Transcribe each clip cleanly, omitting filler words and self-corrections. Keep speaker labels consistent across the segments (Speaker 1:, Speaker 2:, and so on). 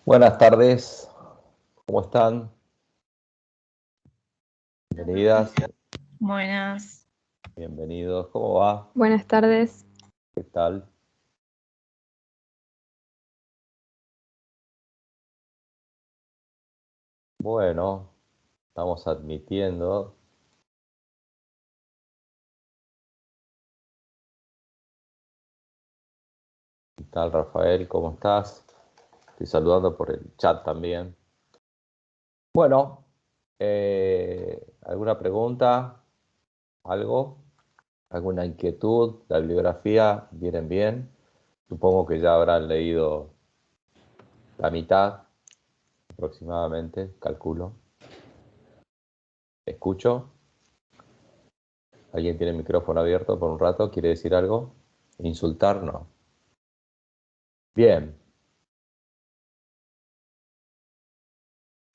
Speaker 1: Buenas tardes, ¿cómo están? Bienvenidas,
Speaker 2: Buenas.
Speaker 1: bienvenidos, ¿cómo va?
Speaker 3: Buenas tardes.
Speaker 1: ¿Qué tal? Bueno, estamos admitiendo. ¿Qué tal, Rafael? ¿Cómo estás? Estoy saludando por el chat también. Bueno, ¿alguna pregunta? ¿Algo? ¿Alguna inquietud? ¿La bibliografía vienen bien? Supongo que ya habrán leído la mitad aproximadamente, calculo. ¿Escucho? ¿Alguien tiene el micrófono abierto por un rato? ¿Quiere decir algo? ¿Insultar? No. Bien.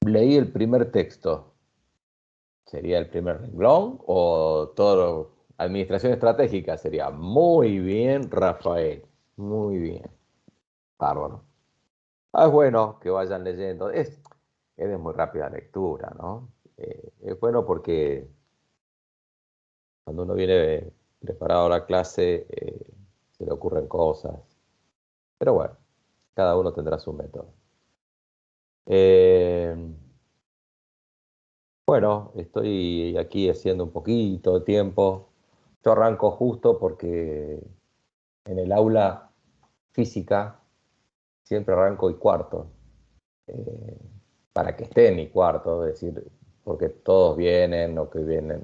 Speaker 1: Leí el primer texto. ¿Sería el primer renglón o todo? Administración estratégica sería. Muy bien, Rafael. Muy bien. Bárbaro. Es bueno que vayan leyendo. Es de muy rápida lectura, ¿no? Es bueno porque cuando uno viene preparado a la clase se le ocurren cosas. Pero bueno, cada uno tendrá su método. Bueno, estoy aquí haciendo un poquito de tiempo. Yo arranco justo porque en el aula física siempre arranco y cuarto, eh, para que esté en mi cuarto, es decir, porque todos vienen o que vienen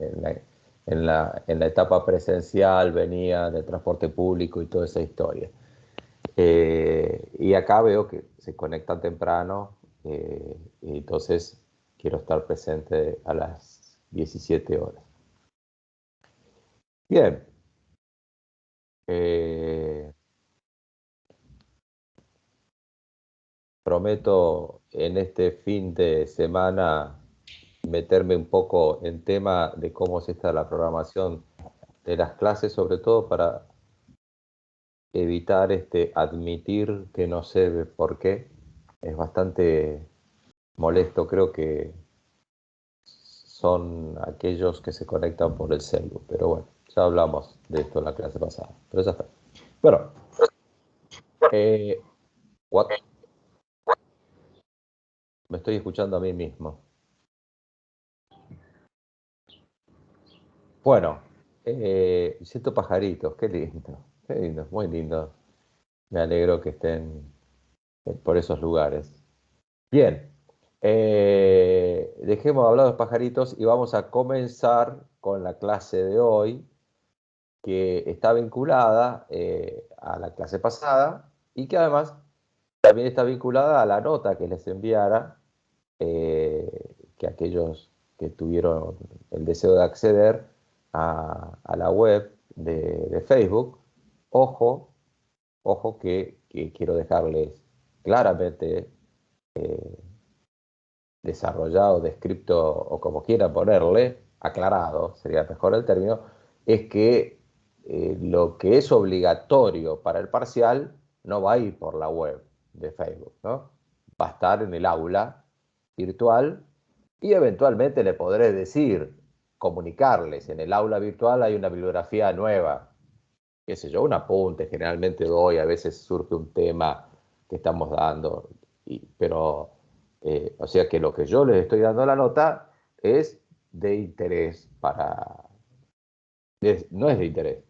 Speaker 1: en la etapa presencial, venían de transporte público y toda esa historia. Y acá veo que se conectan temprano, y entonces quiero estar presente a las 17 horas. Bien. Prometo en este fin de semana meterme un poco en tema de cómo se está la programación de las clases, sobre todo para evitar admitir que no sé por qué. Es bastante molesto, creo que son aquellos que se conectan por el celu, pero bueno, ya hablamos de esto en la clase pasada, pero ya está. Bueno, what? Me estoy escuchando a mí mismo. Bueno, siento pajaritos, qué lindo, muy lindo. Me alegro que estén por esos lugares. Bien, dejemos de hablar de los pajaritos y vamos a comenzar con la clase de hoy, que está vinculada a la clase pasada y que además también está vinculada a la nota que les enviara, que aquellos que tuvieron el deseo de acceder a la web de Facebook, ojo que quiero dejarles claramente desarrollado, descrito o como quiera ponerle, aclarado, sería mejor el término, es que lo que es obligatorio para el parcial no va a ir por la web de Facebook, ¿no? Va a estar en el aula virtual y eventualmente le podré decir, comunicarles, en el aula virtual hay una bibliografía nueva, qué sé yo, un apunte, generalmente doy, a veces surge un tema que estamos dando, pero, o sea que lo que yo les estoy dando la nota es de interés no es de interés,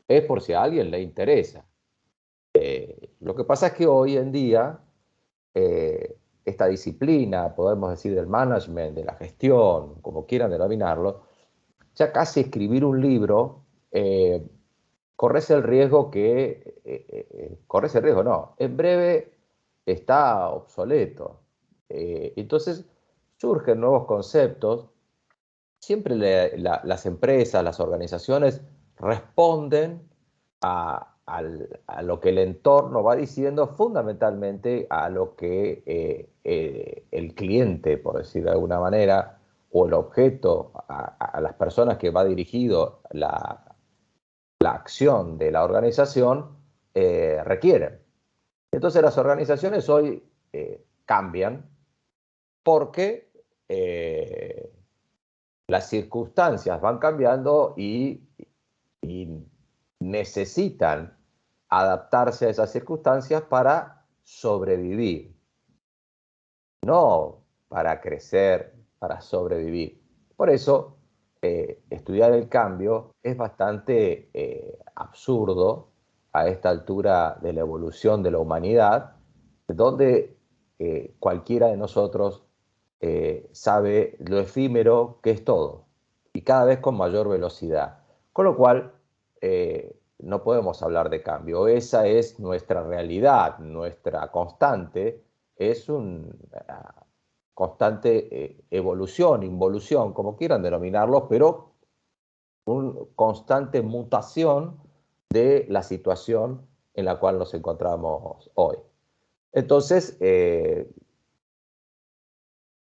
Speaker 1: es por si a alguien le interesa. Lo que pasa es que hoy en día, esta disciplina, podemos decir del management, de la gestión, como quieran denominarlo, ya casi escribir un libro, corres el riesgo corres el riesgo, no, en breve está obsoleto. Entonces surgen nuevos conceptos, siempre las empresas, las organizaciones responden a lo que el entorno va diciendo, fundamentalmente a lo que el cliente, por decir de alguna manera, o el objeto, a las personas que va dirigido la acción de la organización, requieren. Entonces las organizaciones hoy cambian porque las circunstancias van cambiando y necesitan adaptarse a esas circunstancias para sobrevivir, no para crecer, para sobrevivir. Por eso, estudiar el cambio es bastante absurdo a esta altura de la evolución de la humanidad, donde cualquiera de nosotros sabe lo efímero que es todo, y cada vez con mayor velocidad. Con lo cual, no podemos hablar de cambio. Esa es nuestra realidad, nuestra constante, es una constante evolución, involución, como quieran denominarlo, pero una constante mutación de la situación en la cual nos encontramos hoy. Entonces,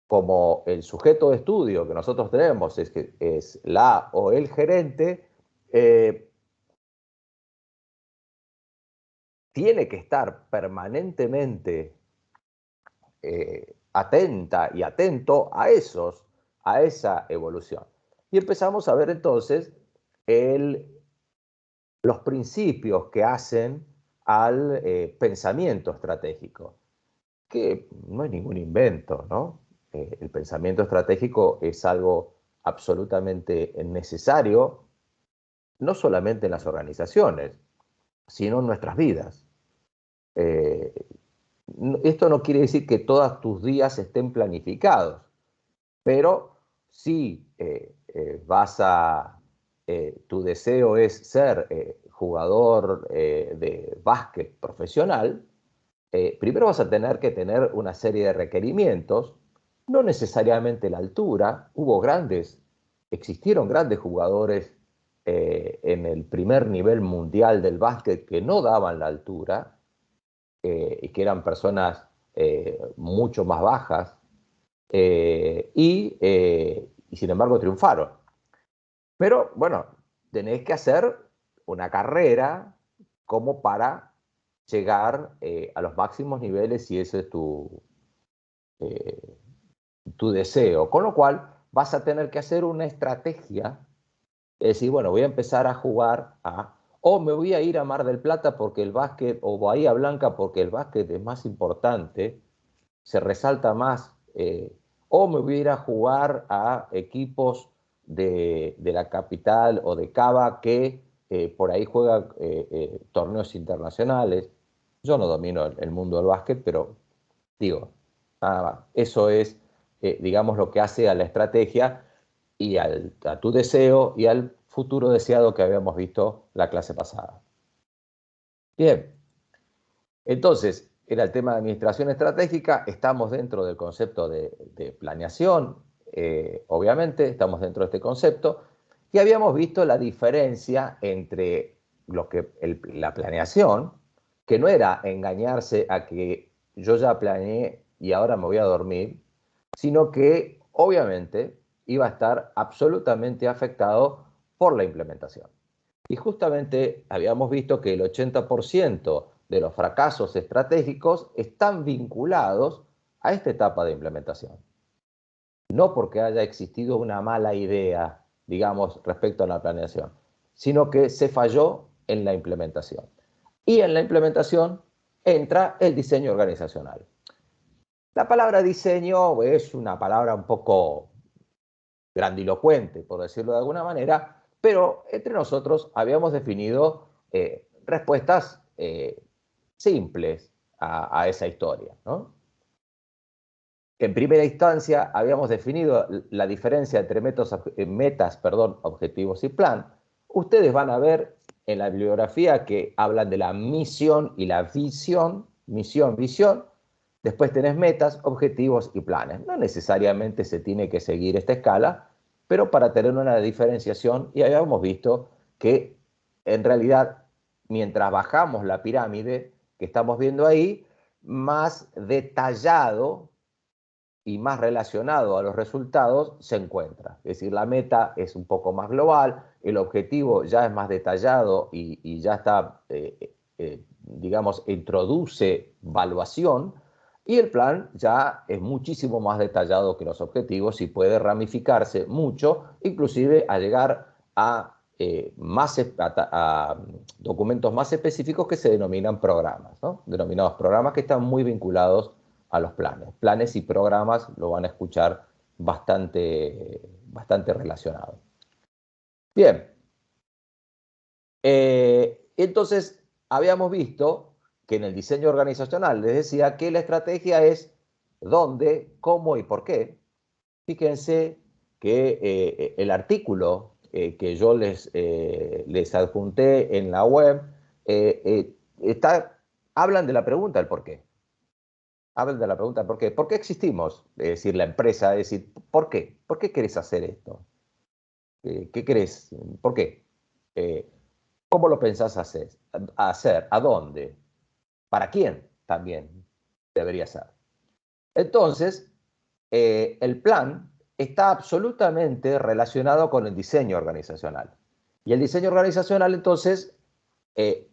Speaker 1: como el sujeto de estudio que nosotros tenemos es la o el gerente, tiene que estar permanentemente atenta y atento a esa evolución. Y empezamos a ver entonces los principios que hacen al pensamiento estratégico, que no es ningún invento, ¿no? El pensamiento estratégico es algo absolutamente necesario, no solamente en las organizaciones, sino en nuestras vidas. Esto no quiere decir que todos tus días estén planificados, pero si tu deseo es ser jugador de básquet profesional, primero vas a tener que tener una serie de requerimientos, no necesariamente la altura. Existieron grandes jugadores en el primer nivel mundial del básquet que no daban la altura y que eran personas mucho más bajas y sin embargo triunfaron. Pero bueno, tenés que hacer una carrera como para llegar a los máximos niveles si ese es tu deseo. Con lo cual vas a tener que hacer una estrategia, es decir, bueno, voy a empezar a jugar o me voy a ir a Mar del Plata porque el básquet, o Bahía Blanca porque el básquet es más importante, se resalta más, o me voy a ir a jugar a equipos de la capital o de Cava que por ahí juegan torneos internacionales. Yo no domino el mundo del básquet, pero digo, nada más. Eso es, digamos, lo que hace a la estrategia y a tu deseo y al futuro deseado que habíamos visto la clase pasada. Bien, entonces, era el tema de administración estratégica, estamos dentro del concepto de planeación, obviamente, estamos dentro de este concepto, y habíamos visto la diferencia entre la planeación, que no era engañarse a que yo ya planeé y ahora me voy a dormir, sino que obviamente iba a estar absolutamente afectado por la implementación. Y justamente habíamos visto que el 80% de los fracasos estratégicos están vinculados a esta etapa de implementación. No porque haya existido una mala idea, digamos, respecto a la planeación, sino que se falló en la implementación. Y en la implementación entra el diseño organizacional. La palabra diseño es una palabra un poco grandilocuente, por decirlo de alguna manera, pero entre nosotros habíamos definido respuestas simples a esa historia, ¿no? En primera instancia habíamos definido la diferencia entre metas, objetivos y plan. Ustedes van a ver en la bibliografía que hablan de la misión y la visión, misión, visión. Después tenés metas, objetivos y planes. No necesariamente se tiene que seguir esta escala, pero para tener una diferenciación, y habíamos visto que en realidad, mientras bajamos la pirámide que estamos viendo ahí, más detallado y más relacionado a los resultados se encuentra. Es decir, la meta es un poco más global, el objetivo ya es más detallado y ya está, digamos, introduce evaluación, Y el plan ya es muchísimo más detallado que los objetivos y puede ramificarse mucho, inclusive a llegar a, a documentos más específicos que se denominan programas, ¿no? Denominados programas que están muy vinculados a los planes. Planes y programas lo van a escuchar bastante relacionado. Bien, entonces habíamos visto que en el diseño organizacional les decía que la estrategia es dónde, cómo y por qué. Fíjense que el artículo que yo les adjunté en la web hablan de la pregunta del por qué. Hablan de la pregunta del por qué. ¿Por qué existimos? Es decir, la empresa, es decir, ¿por qué? ¿Por qué querés hacer esto? ¿Qué querés? ¿Por qué? Eh, ¿Cómo lo pensás hacer? ¿A dónde? ¿Para quién? También debería ser. Entonces, el plan está absolutamente relacionado con el diseño organizacional. Y el diseño organizacional, entonces, eh,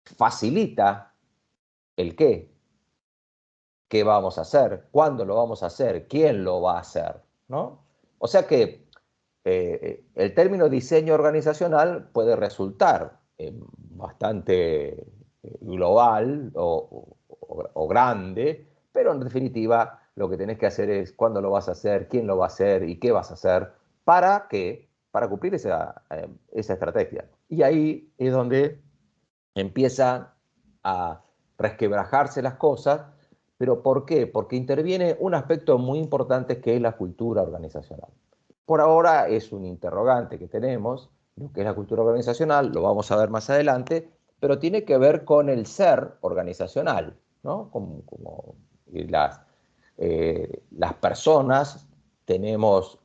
Speaker 1: facilita el qué vamos a hacer, cuándo lo vamos a hacer, quién lo va a hacer, ¿no? O sea que el término diseño organizacional puede resultar bastante global o grande, pero en definitiva lo que tenés que hacer es cuándo lo vas a hacer, quién lo va a hacer y qué vas a hacer para qué, para cumplir esa estrategia. Y ahí es donde empiezan a resquebrajarse las cosas, pero ¿por qué? Porque interviene un aspecto muy importante que es la cultura organizacional. Por ahora es un interrogante que tenemos, lo que es la cultura organizacional, lo vamos a ver más adelante, pero tiene que ver con el ser organizacional, ¿no? Como las personas tenemos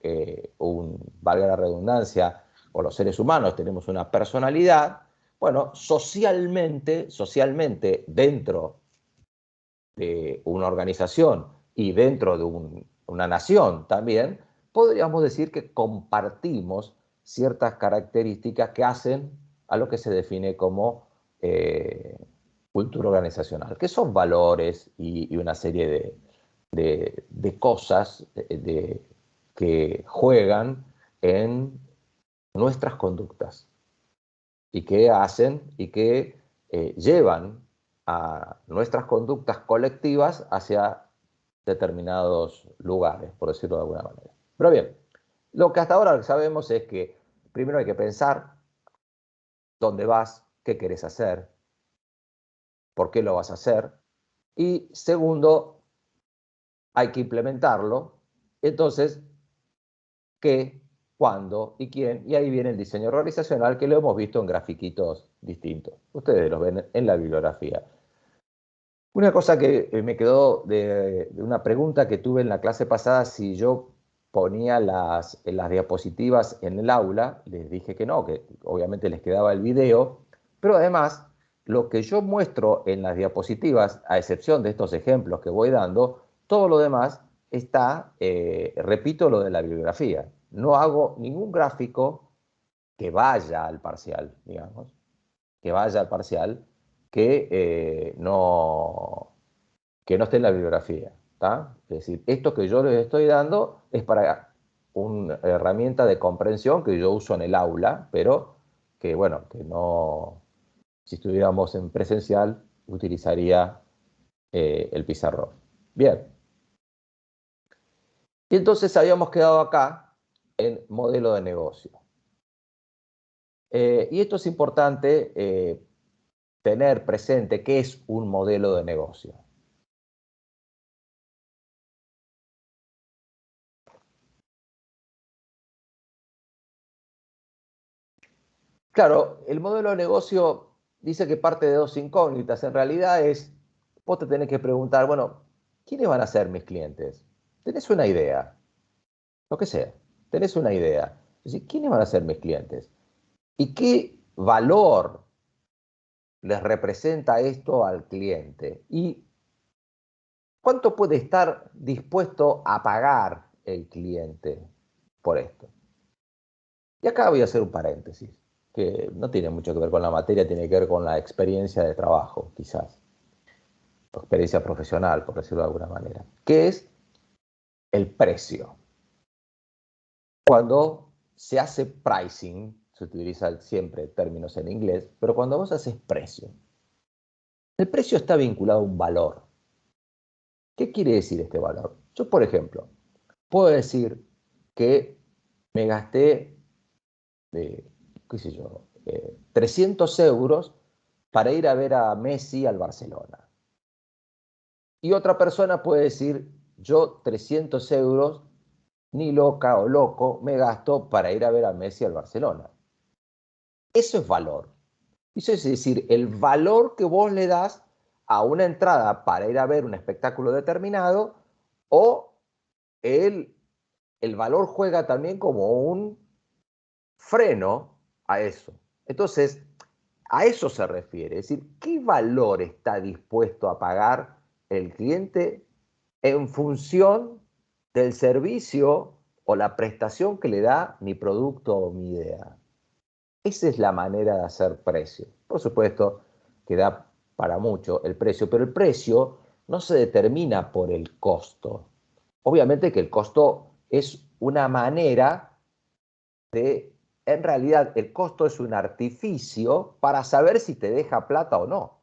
Speaker 1: valga la redundancia, o los seres humanos tenemos una personalidad. Bueno, socialmente dentro de una organización y dentro de una nación también, podríamos decir que compartimos ciertas características que hacen a lo que se define como cultura organizacional, que son valores y una serie de cosas que juegan en nuestras conductas y que hacen y que llevan a nuestras conductas colectivas hacia determinados lugares, por decirlo de alguna manera. Pero bien, lo que hasta ahora sabemos es que primero hay que pensar dónde vas, qué querés hacer, por qué lo vas a hacer, y segundo, hay que implementarlo. Entonces, qué, cuándo y quién, y ahí viene el diseño organizacional que lo hemos visto en grafiquitos distintos. Ustedes los ven en la bibliografía. Una cosa que me quedó de una pregunta que tuve en la clase pasada, si yo ponía las diapositivas en el aula, les dije que no, que obviamente les quedaba el video, pero además lo que yo muestro en las diapositivas, a excepción de estos ejemplos que voy dando, todo lo demás está, repito lo de la bibliografía, no hago ningún gráfico que vaya al parcial, digamos, que vaya al parcial, que no esté en la bibliografía. ¿Tá? Es decir, esto que yo les estoy dando es para una herramienta de comprensión que yo uso en el aula, pero que, bueno, que no, si estuviéramos en presencial, utilizaría el pizarrón. Bien. Y entonces habíamos quedado acá en modelo de negocio. Y esto es importante tener presente qué es un modelo de negocio. Claro, el modelo de negocio dice que parte de dos incógnitas. En realidad vos te tenés que preguntar, bueno, ¿quiénes van a ser mis clientes? Tenés una idea, lo que sea, tenés una idea. Es decir, ¿quiénes van a ser mis clientes? ¿Y qué valor les representa esto al cliente? ¿Y cuánto puede estar dispuesto a pagar el cliente por esto? Y acá voy a hacer un paréntesis, que no tiene mucho que ver con la materia, tiene que ver con la experiencia de trabajo, quizás. experiencia profesional, por decirlo de alguna manera, que es el precio. Cuando se hace pricing, se utiliza siempre términos en inglés, pero cuando vos haces precio, el precio está vinculado a un valor. ¿Qué quiere decir este valor? Yo, por ejemplo, puedo decir que me gasté, qué sé yo, 300 euros para ir a ver a Messi al Barcelona. Y otra persona puede decir, yo 300 euros, ni loca o loco, me gasto para ir a ver a Messi al Barcelona. Eso es valor. Eso es decir, el valor que vos le das a una entrada para ir a ver un espectáculo determinado, o el valor juega también como un freno a eso. Entonces, a eso se refiere. Es decir, ¿qué valor está dispuesto a pagar el cliente en función del servicio o la prestación que le da mi producto o mi idea? Esa es la manera de hacer precio. Por supuesto que da para mucho el precio, pero el precio no se determina por el costo. Obviamente que el costo es una manera de, en realidad el costo es un artificio para saber si te deja plata o no.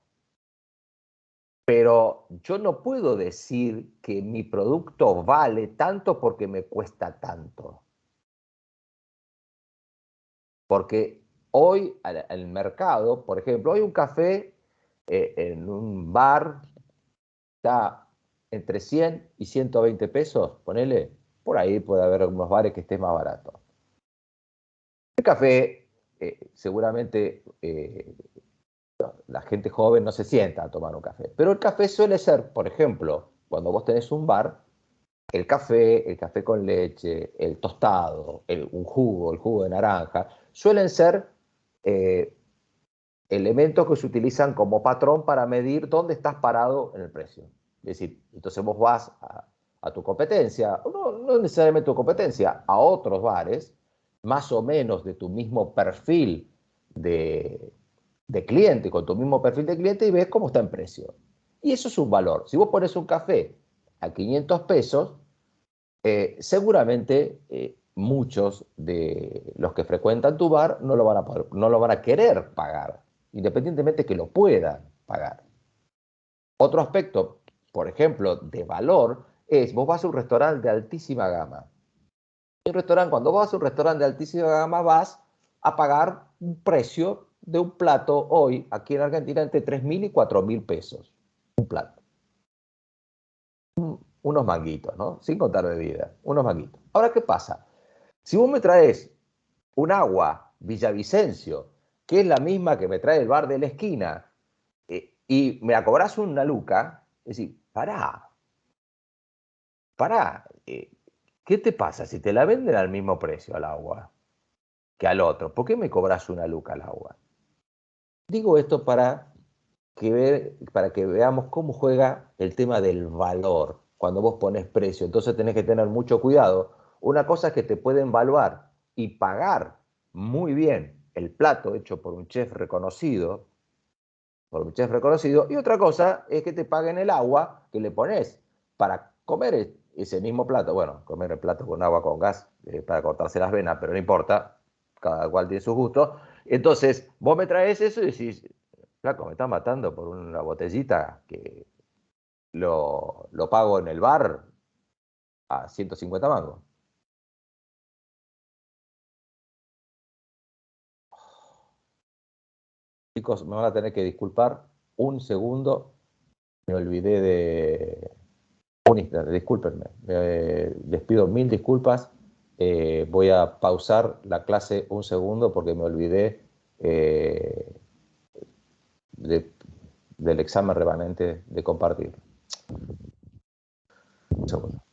Speaker 1: Pero yo no puedo decir que mi producto vale tanto porque me cuesta tanto. Porque hoy el mercado, por ejemplo, hoy un café en un bar está entre 100 y 120 pesos, ponele, por ahí puede haber algunos bares que esté más barato. El café, seguramente la gente joven no se sienta a tomar un café, pero el café suele ser, por ejemplo, cuando vos tenés un bar, el café con leche, el tostado, un jugo, el jugo de naranja, suelen ser eh, elementos que se utilizan como patrón para medir dónde estás parado en el precio. Es decir, entonces vos vas a tu competencia, no necesariamente tu competencia, a otros bares, más o menos de tu mismo perfil de cliente, con tu mismo perfil de cliente, y ves cómo está en precio. Y eso es un valor. Si vos pones un café a 500 pesos, seguramente muchos de los que frecuentan tu bar no lo van a poder, no lo van a querer pagar, independientemente que lo puedan pagar. Otro aspecto, por ejemplo, de valor, es vos vas a un restaurante de altísima gama. Cuando vos vas a un restaurante de altísima gama, vas a pagar un precio de un plato hoy, aquí en Argentina, entre 3.000 y 4.000 pesos. Un plato. Unos manguitos, ¿no? Sin contar bebida, unos manguitos. Ahora, ¿qué pasa? Si vos me traes un agua Villavicencio, que es la misma que me trae el bar de la esquina, y me la cobras una luca, es decir, pará, ¿qué te pasa si te la venden al mismo precio al agua que al otro? ¿Por qué me cobras una luca al agua? Digo esto para que veamos cómo juega el tema del valor cuando vos pones precio. Entonces tenés que tener mucho cuidado. Una cosa es que te pueden evaluar y pagar muy bien el plato hecho por un chef reconocido, y otra cosa es que te paguen el agua que le pones para comer ese mismo plato. Bueno, comer el plato con agua con gas para cortarse las venas, pero no importa, cada cual tiene sus gustos. Entonces, vos me traes eso y decís, flaco, me estás matando por una botellita que lo pago en el bar a 150 mangos. Chicos, me van a tener que disculpar un segundo, me olvidé de... Un instante, discúlpenme, les pido mil disculpas, voy a pausar la clase un segundo porque me olvidé eh, de- del examen remanente de compartir. Un segundo.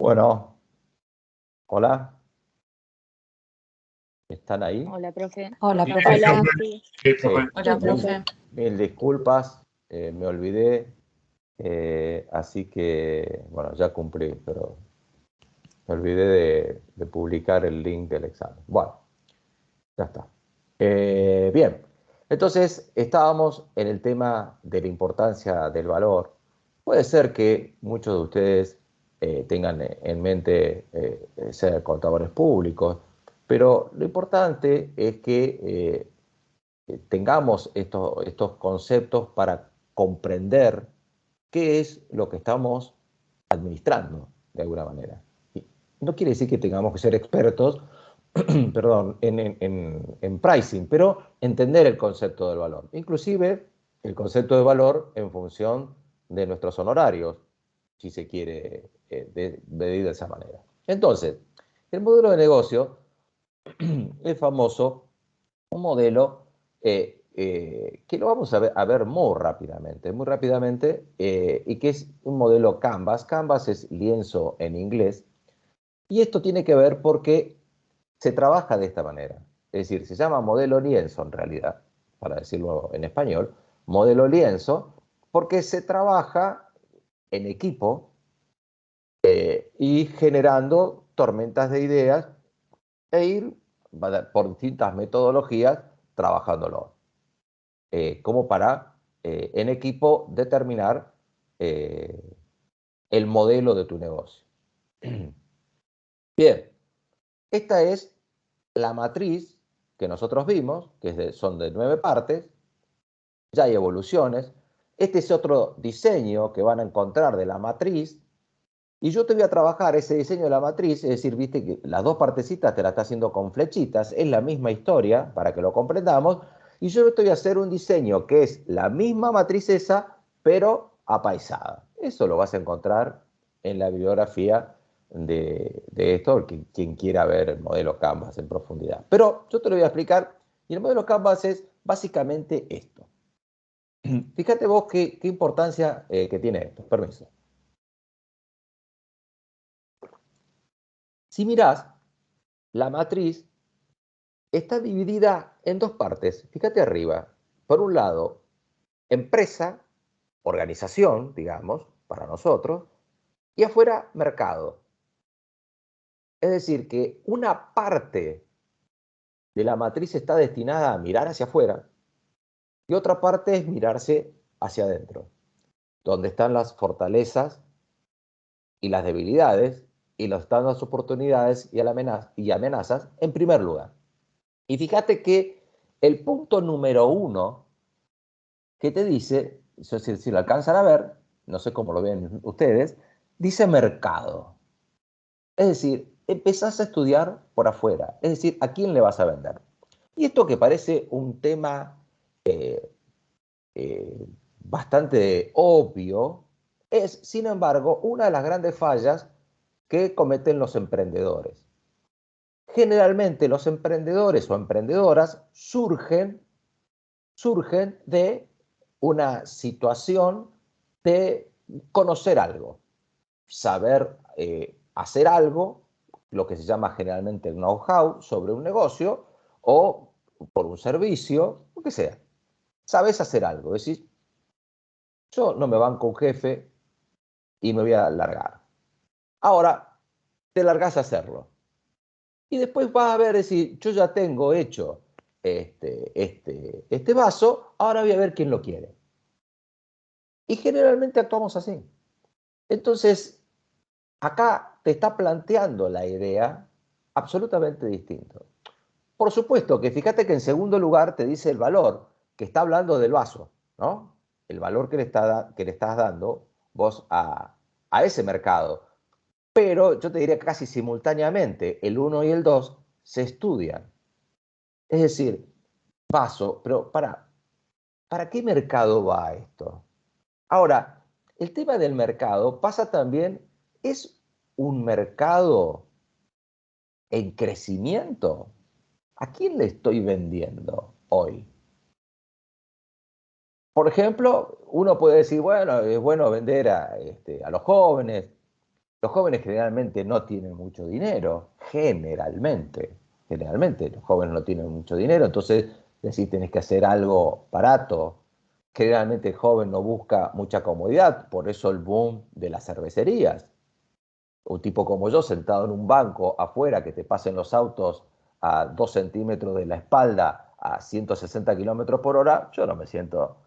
Speaker 1: Bueno, hola, ¿están ahí?
Speaker 2: Hola, profe.
Speaker 3: Hola,
Speaker 2: Sí,
Speaker 3: profe.
Speaker 2: hola, sí.
Speaker 1: Sí,
Speaker 2: Hola, profe.
Speaker 1: mil disculpas, me olvidé, así que, bueno, ya cumplí, pero me olvidé de publicar el link del examen. Bueno, ya está. Bien, entonces estábamos en el tema de la importancia del valor. Puede ser que muchos de ustedes tengan en mente ser contadores públicos, pero lo importante es que tengamos estos conceptos para comprender qué es lo que estamos administrando de alguna manera. Y no quiere decir que tengamos que ser expertos, perdón, en pricing, pero entender el concepto del valor. Inclusive el concepto de valor en función de nuestros honorarios, si se quiere medir de esa manera. Entonces, el modelo de negocio es famoso, un modelo que lo vamos a ver muy rápidamente, y que es un modelo Canvas. Canvas es lienzo en inglés, y esto tiene que ver porque se trabaja de esta manera. Es decir, se llama modelo lienzo en realidad, para decirlo en español, modelo lienzo, porque se trabaja en equipo y generando tormentas de ideas e ir por distintas metodologías trabajándolo, como para en equipo determinar eh, el modelo de tu negocio. Bien, esta es la matriz que nosotros vimos, que son de 9 partes, ya hay evoluciones. Este es otro diseño que van a encontrar de la matriz, y yo te voy a trabajar ese diseño de la matriz, es decir, viste que las dos partecitas te la está haciendo con flechitas, es la misma historia, para que lo comprendamos, y yo te voy a hacer un diseño que es la misma matriz esa, pero apaisada. Eso lo vas a encontrar en la bibliografía de esto, quien quiera ver el modelo Canvas en profundidad. Pero yo te lo voy a explicar, y el modelo Canvas es básicamente esto. Fíjate vos qué importancia que tiene esto. Permiso. Si mirás, la matriz está dividida en dos partes. Fíjate arriba. Por un lado, empresa, organización, digamos, para nosotros, y afuera, mercado. Es decir, que una parte de la matriz está destinada a mirar hacia afuera y otra parte es mirarse hacia adentro, donde están las fortalezas y las debilidades, y están las oportunidades y amenazas en primer lugar. Y fíjate que el punto número 1 que te dice, si lo alcanzan a ver, no sé cómo lo ven ustedes, dice mercado. Es decir, empezás a estudiar por afuera, es decir, ¿a quién le vas a vender? Y esto que parece un tema eh, eh, bastante obvio, es, sin embargo, una de las grandes fallas que cometen los emprendedores. Generalmente los emprendedores o emprendedoras surgen de una situación de conocer algo, saber hacer algo, lo que se llama generalmente el know-how sobre un negocio o por un servicio, lo que sea. Sabes hacer algo, decís, yo no me banco un jefe y me voy a largar. Ahora, te largás a hacerlo. Y después vas a ver, decir, yo ya tengo hecho este vaso, ahora voy a ver quién lo quiere. Y generalmente actuamos así. Entonces, acá te está planteando la idea absolutamente distinto. Por supuesto que fíjate que en segundo lugar te dice el valor, que está hablando del vaso, ¿no? El valor que le estás dando vos a ese mercado. Pero yo te diría que casi simultáneamente el 1 y el 2 se estudian. Es decir, vaso, pero ¿para qué mercado va esto? Ahora, el tema del mercado pasa también, ¿es un mercado en crecimiento? ¿A quién le estoy vendiendo hoy? Por ejemplo, uno puede decir, bueno, es bueno vender a los jóvenes, Los jóvenes generalmente no tienen mucho dinero, generalmente los jóvenes no tienen mucho dinero, entonces decís tenés que hacer algo barato. Generalmente el joven no busca mucha comodidad, por eso el boom de las cervecerías. Un tipo como yo sentado en un banco afuera, que te pasen los autos a 2 centímetros de la espalda a 160 kilómetros por hora, yo no me siento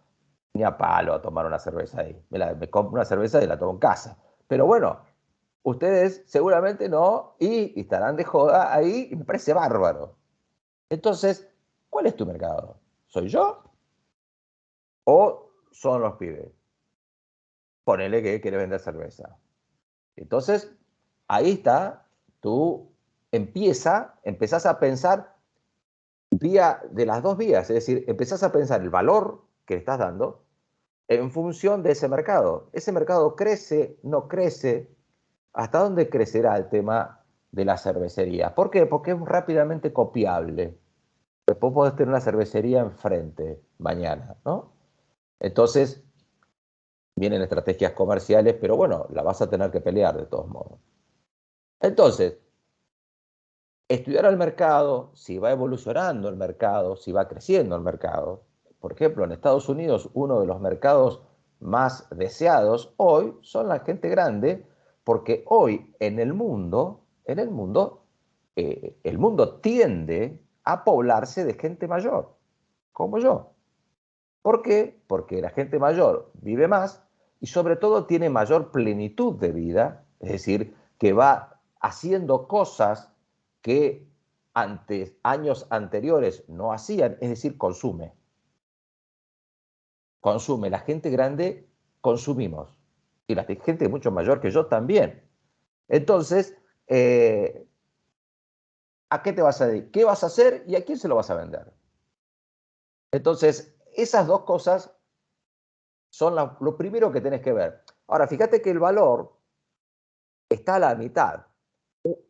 Speaker 1: ni a palo a tomar una cerveza ahí. Me compro una cerveza y la tomo en casa. Pero bueno, ustedes seguramente no y estarán de joda ahí y me parece bárbaro. Entonces, ¿cuál es tu mercado? ¿Soy yo o son los pibes? Ponele que quiere vender cerveza. Entonces, ahí está, tú empezás a pensar vía de las dos vías, es decir, empezás a pensar el valor que le estás dando en función de ese mercado. Ese mercado crece, no crece. ¿Hasta dónde crecerá el tema de la cervecería? ¿Por qué? Porque es rápidamente copiable. Después podés tener una cervecería enfrente mañana, ¿no? Entonces, vienen estrategias comerciales, pero bueno, la vas a tener que pelear de todos modos. Entonces, estudiar al mercado, si va evolucionando el mercado, si va creciendo el mercado. Por ejemplo, en Estados Unidos, uno de los mercados más deseados hoy son la gente grande, porque hoy el mundo tiende a poblarse de gente mayor, como yo. ¿Por qué? Porque la gente mayor vive más y sobre todo tiene mayor plenitud de vida, es decir, que va haciendo cosas que antes, años anteriores no hacían, es decir, consume. Consume. La gente grande consumimos. Y la gente mucho mayor que yo también. Entonces, ¿a qué te vas a dedicar? ¿Qué vas a hacer y a quién se lo vas a vender? Entonces, esas dos cosas son lo primero que tenés que ver. Ahora, fíjate que el valor está a la mitad.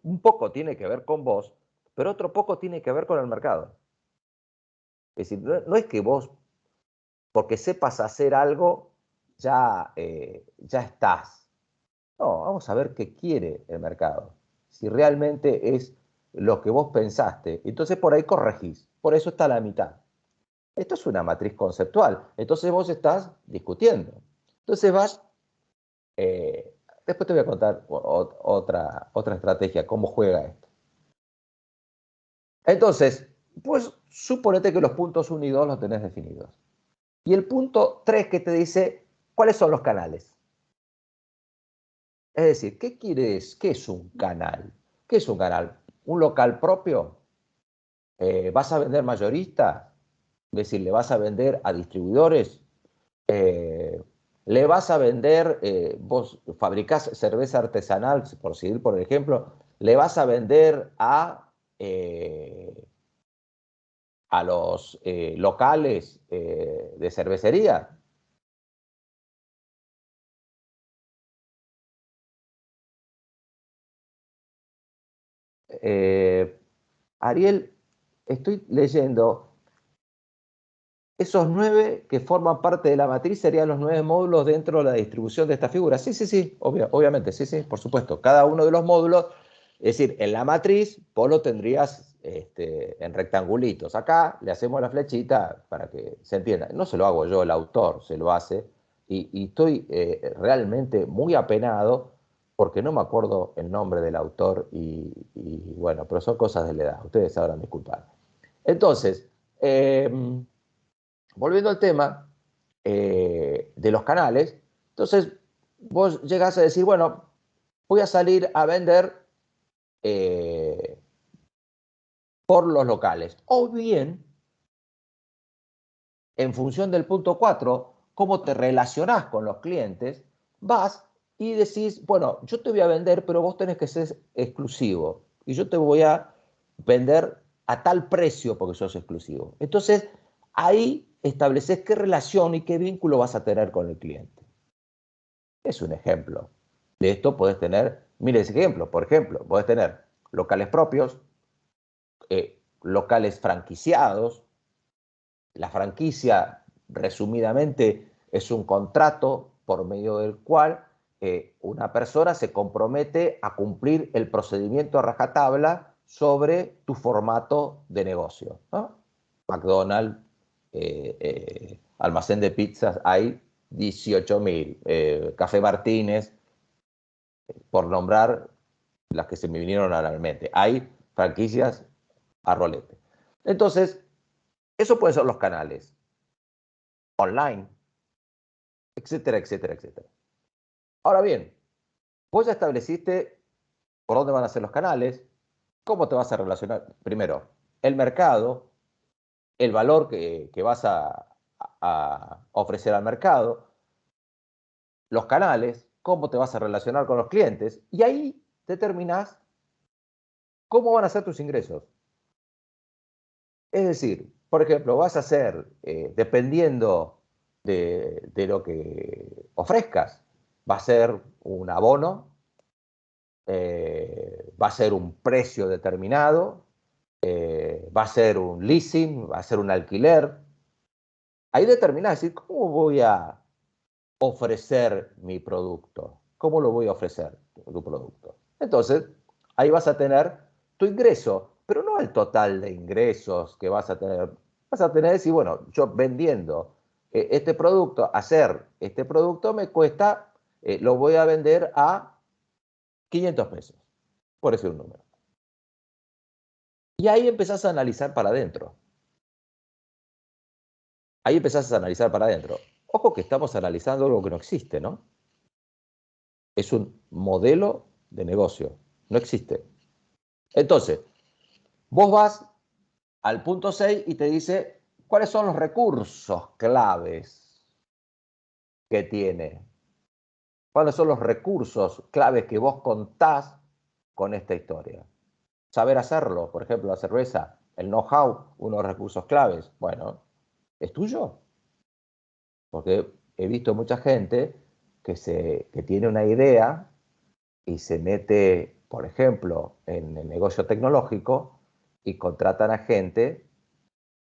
Speaker 1: Un poco tiene que ver con vos, pero otro poco tiene que ver con el mercado. Es decir, no es que vos, porque sepas hacer algo, ya estás. No, vamos a ver qué quiere el mercado. Si realmente es lo que vos pensaste. Entonces por ahí corregís. Por eso está a la mitad. Esto es una matriz conceptual. Entonces vos estás discutiendo. Entonces vas después te voy a contar otra estrategia, cómo juega esto. Entonces, pues suponete que los puntos 1 y 2 los tenés definidos. Y el punto 3 que te dice, ¿cuáles son los canales? Es decir, ¿qué es un canal? ¿Qué es un canal? ¿Un local propio? ¿Vas a vender mayorista? Es decir, ¿le vas a vender a distribuidores? ¿Le vas a vender, vos fabricás cerveza artesanal, por seguir por ejemplo, le vas a vender a los locales de cervecería? Eh, Ariel, estoy leyendo, esos 9 que forman parte de la matriz serían los 9 módulos dentro de la distribución de esta figura. Sí, sí, sí, obviamente, sí, sí, por supuesto. Cada uno de los módulos, es decir, en la matriz vos lo tendrías en rectangulitos. Acá le hacemos la flechita para que se entienda. No se lo hago yo, el autor se lo hace. Y estoy realmente muy apenado porque no me acuerdo el nombre del autor y bueno, pero son cosas de la edad. Ustedes sabrán disculpar. Entonces, volviendo al tema de los canales, entonces vos llegás a decir, bueno, voy a salir a vender eh, por los locales. O bien, en función del punto 4, cómo te relacionás con los clientes, vas y decís, bueno, yo te voy a vender, pero vos tenés que ser exclusivo. Y yo te voy a vender a tal precio porque sos exclusivo. Entonces, ahí estableces qué relación y qué vínculo vas a tener con el cliente. Es un ejemplo. De esto puedes tener miles de ejemplos. Por ejemplo, puedes tener locales propios, locales franquiciados. La franquicia, resumidamente, es un contrato por medio del cual una persona se compromete a cumplir el procedimiento a rajatabla sobre tu formato de negocio, ¿no? McDonald's, almacén de pizzas, hay 18.000, Café Martínez, por nombrar las que se me vinieron a la mente. Hay franquicias a rolete. Entonces, eso pueden ser los canales online, etcétera, etcétera, etcétera. Ahora bien, vos ya estableciste por dónde van a ser los canales, cómo te vas a relacionar. Primero, el mercado, el valor que vas a ofrecer al mercado, los canales, cómo te vas a relacionar con los clientes, y ahí determinás cómo van a ser tus ingresos. Es decir, por ejemplo, vas a hacer, dependiendo de lo que ofrezcas, va a ser un abono, va a ser un precio determinado, va a ser un leasing, va a ser un alquiler. Ahí determinás, decir, ¿cómo voy a ofrecer mi producto? ¿Cómo lo voy a ofrecer tu producto? Entonces, ahí vas a tener tu ingreso, pero no el total de ingresos que vas a tener. Vas a tener, decir, bueno, yo vendiendo este producto, hacer este producto me cuesta, lo voy a vender a 500 pesos, por decir un número. Y ahí empezás a analizar para adentro. Ahí empezás a analizar para adentro. Ojo que estamos analizando algo que no existe, ¿no? Es un modelo de negocio. No existe. Entonces, vos vas al punto 6 y te dice cuáles son los recursos claves que tiene. ¿Cuáles son los recursos claves que vos contás con esta historia? Saber hacerlo, por ejemplo, la cerveza, el know-how, uno de los recursos claves. Bueno, es tuyo. Porque he visto mucha gente que tiene una idea y se mete, por ejemplo, en el negocio tecnológico y contratan a gente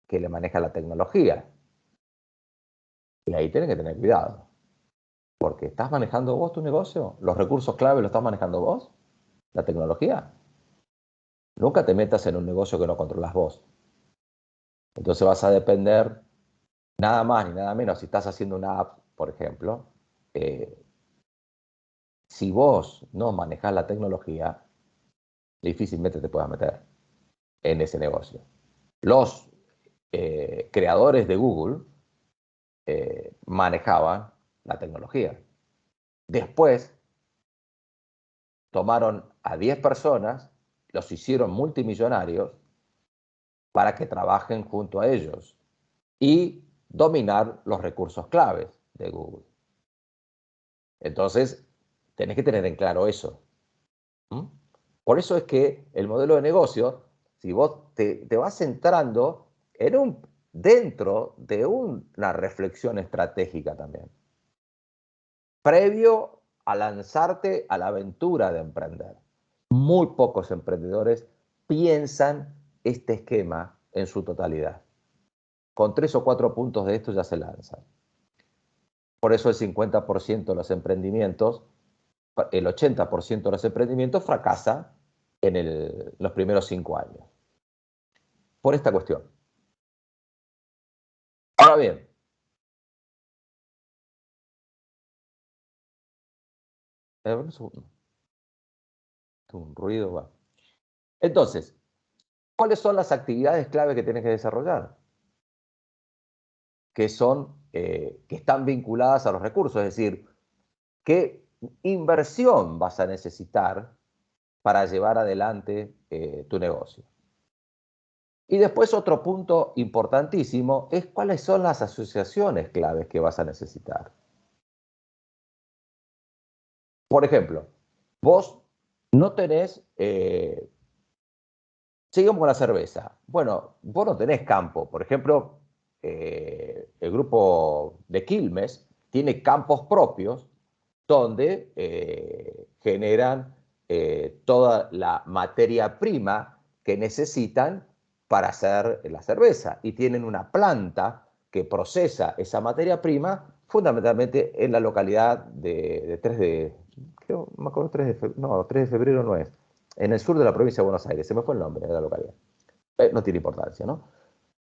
Speaker 1: que le maneja la tecnología. Y ahí tienen que tener cuidado. Porque ¿estás manejando vos tu negocio? ¿Los recursos clave los estás manejando vos? ¿La tecnología? Nunca te metas en un negocio que no controlas vos. Entonces vas a depender nada más ni nada menos si estás haciendo una app, por ejemplo. Si vos no manejás la tecnología, difícilmente te puedas meter en ese negocio. Los creadores de Google manejaban la tecnología. Después tomaron a 10 personas, los hicieron multimillonarios para que trabajen junto a ellos y dominar los recursos claves de Google. Entonces, tenés que tener en claro eso. ¿Mm? Por eso es que el modelo de negocio, si vos te vas centrando dentro de una reflexión estratégica también, previo a lanzarte a la aventura de emprender. Muy pocos emprendedores piensan este esquema en su totalidad. Con 3 o 4 puntos de esto ya se lanzan. Por eso el 50% de los emprendimientos, el 80% de los emprendimientos fracasa en los primeros 5 años. Por esta cuestión. Ahora bien, un segundo. Un ruido va. Entonces, ¿cuáles son las actividades clave que tienes que desarrollar? Que están vinculadas a los recursos, es decir, ¿qué inversión vas a necesitar para llevar adelante tu negocio? Y después otro punto importantísimo es cuáles son las asociaciones claves que vas a necesitar. Por ejemplo, vos no tenés, sigamos con la cerveza. Bueno, vos no tenés campo. Por ejemplo, el grupo de Quilmes tiene campos propios donde generan toda la materia prima que necesitan para hacer la cerveza y tienen una planta que procesa esa materia prima fundamentalmente en la localidad de 3 de, creo, me acuerdo, 3 de febrero, no, 3 de febrero no es, en el sur de la provincia de Buenos Aires, se me fue el nombre de la localidad. No tiene importancia, ¿no?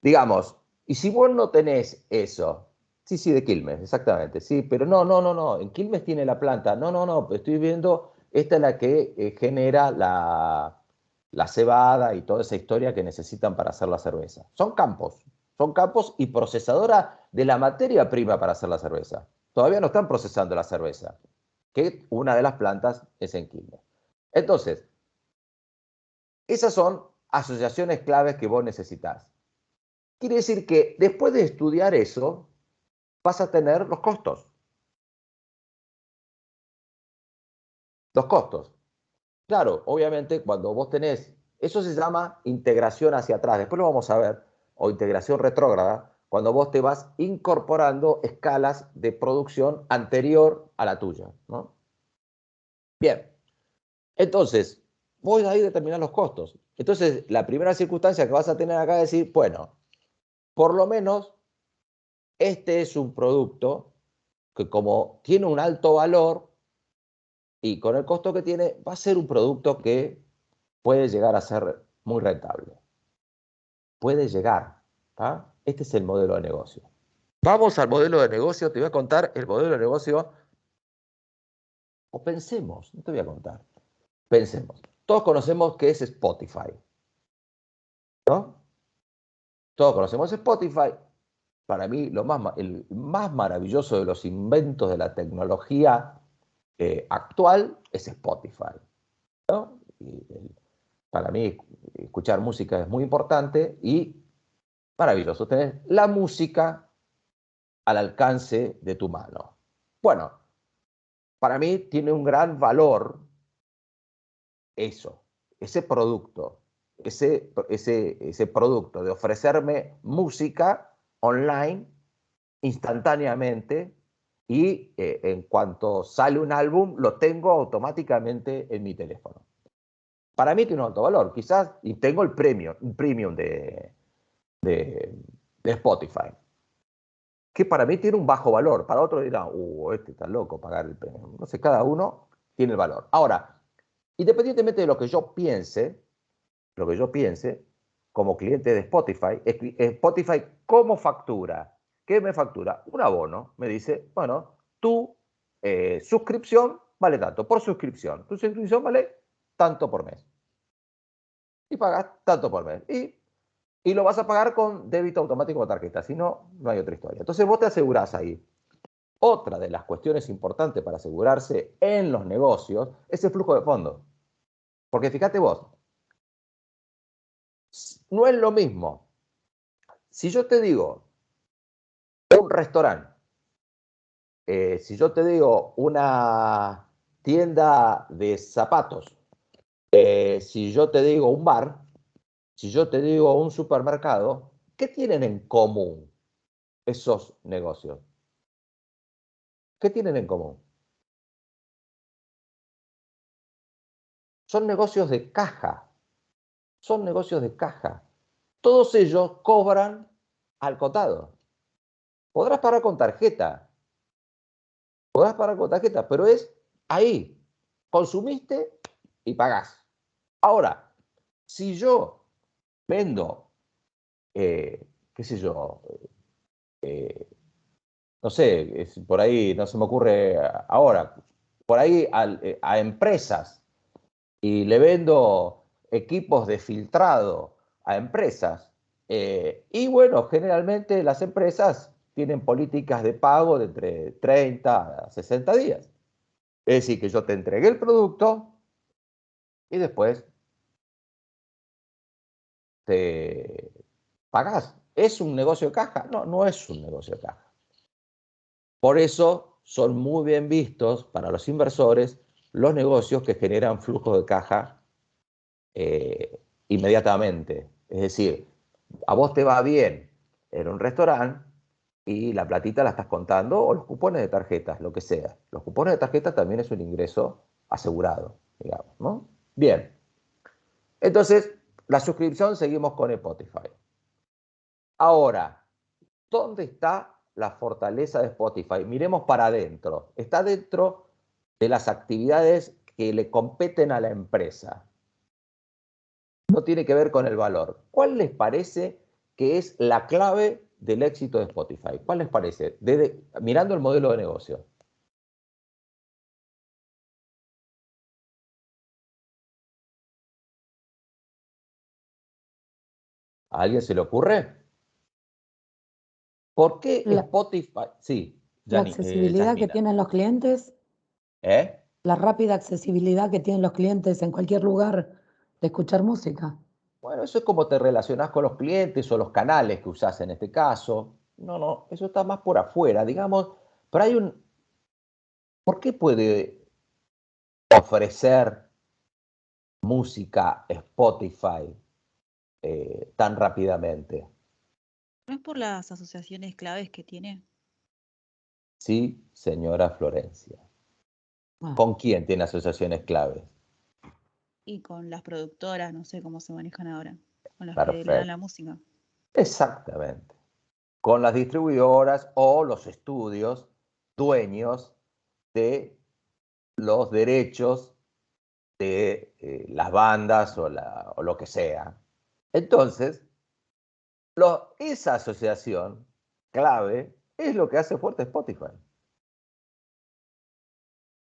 Speaker 1: Digamos, y si vos no tenés eso, sí, sí, de Quilmes, exactamente, sí, pero no, en Quilmes tiene la planta, no, estoy viendo, esta es la que genera la cebada y toda esa historia que necesitan para hacer la cerveza. Son campos y procesadora de la materia prima para hacer la cerveza. Todavía no están procesando la cerveza, que una de las plantas es en Quilmes. Entonces, esas son asociaciones claves que vos necesitas. Quiere decir que después de estudiar eso, vas a tener los costos. Los costos. Claro, obviamente cuando vos tenés, eso se llama integración hacia atrás, después lo vamos a ver, o integración retrógrada, cuando vos te vas incorporando escalas de producción anterior a la tuya, ¿no? Bien, entonces, vos ahí determinás los costos. Entonces, la primera circunstancia que vas a tener acá es decir, bueno, por lo menos este es un producto que como tiene un alto valor y con el costo que tiene, va a ser un producto que puede llegar a ser muy rentable. Puede llegar. ¿Ah? Este es el modelo de negocio. Vamos al modelo de negocio, te voy a contar el modelo de negocio, o pensemos, no te voy a contar, pensemos. Todos conocemos qué es Spotify, ¿no? Todos conocemos Spotify. Para mí, el más maravilloso de los inventos de la tecnología actual es Spotify, ¿no? Para mí, escuchar música es muy importante y maravilloso tener la música al alcance de tu mano. Bueno, para mí tiene un gran valor eso, ese producto, ese producto de ofrecerme música online instantáneamente y en cuanto sale un álbum lo tengo automáticamente en mi teléfono. Para mí tiene un alto valor, quizás, y tengo el premium de, de Spotify, que para mí tiene un bajo valor, para otros dirán, este está loco pagar el premium. No sé, cada uno tiene el valor. Ahora, independientemente de lo que yo piense, como cliente de Spotify, Spotify, ¿cómo factura? ¿Qué me factura? Un abono. Me dice, bueno, tu suscripción vale tanto por suscripción. Tu suscripción vale tanto por mes. Y pagas tanto por mes. Y lo vas a pagar con débito automático o tarjeta. Si no, no hay otra historia. Entonces vos te asegurás ahí. Otra de las cuestiones importantes para asegurarse en los negocios es el flujo de fondos. Porque fíjate vos, no es lo mismo. Si yo te digo un restaurante, si yo te digo una tienda de zapatos, si yo te digo un bar, si yo te digo un supermercado, ¿qué tienen en común esos negocios? ¿Qué tienen en común? Son negocios de caja, son negocios de caja. Todos ellos cobran al contado. Podrás pagar con tarjeta, pero es ahí. Consumiste y pagás. Ahora, si yo vendo, qué sé yo, eh, no sé, por ahí no se me ocurre ahora, por ahí a empresas y le vendo equipos de filtrado a empresas, y bueno, generalmente las empresas tienen políticas de pago de entre 30 a 60 días. Es decir, que yo te entregué el producto y después te pagás. ¿Es un negocio de caja? No, no es un negocio de caja. Por eso son muy bien vistos para los inversores los negocios que generan flujo de caja inmediatamente. Es decir, a vos te va bien en un restaurante y la platita la estás contando, o los cupones de tarjetas, lo que sea. Los cupones de tarjetas también es un ingreso asegurado, digamos, ¿no? Bien. Entonces, la suscripción seguimos con Spotify. Ahora, ¿dónde está la fortaleza de Spotify? Miremos para adentro. Está dentro de las actividades que le competen a la empresa. No tiene que ver con el valor. ¿Cuál les parece que es la clave del éxito de Spotify? ¿Cuál les parece? Mirando el modelo de negocio. ¿A alguien se le ocurre? ¿Por qué
Speaker 3: La,
Speaker 1: Spotify? Sí,
Speaker 3: la accesibilidad que
Speaker 1: Yasmina.
Speaker 3: tienen los clientes,
Speaker 1: ¿Eh?
Speaker 3: la rápida accesibilidad que tienen los clientes en cualquier lugar de escuchar música.
Speaker 1: Bueno, eso es como te relacionás con los clientes o los canales que usás en este caso. No, eso está más por afuera, digamos. Pero hay un... ¿Por qué puede ofrecer música Spotify tan rápidamente?
Speaker 2: ¿No es por las asociaciones claves que tiene?
Speaker 1: Sí, señora Florencia.
Speaker 3: Ah,
Speaker 1: ¿Con quién tiene asociaciones claves?
Speaker 2: Y con las productoras, no sé cómo se manejan ahora, con las que le dan la
Speaker 1: Perfecto.
Speaker 2: música.
Speaker 1: Exactamente. Con las distribuidoras o los estudios dueños de los derechos de las bandas o lo que sea. Entonces, esa asociación clave es lo que hace fuerte Spotify.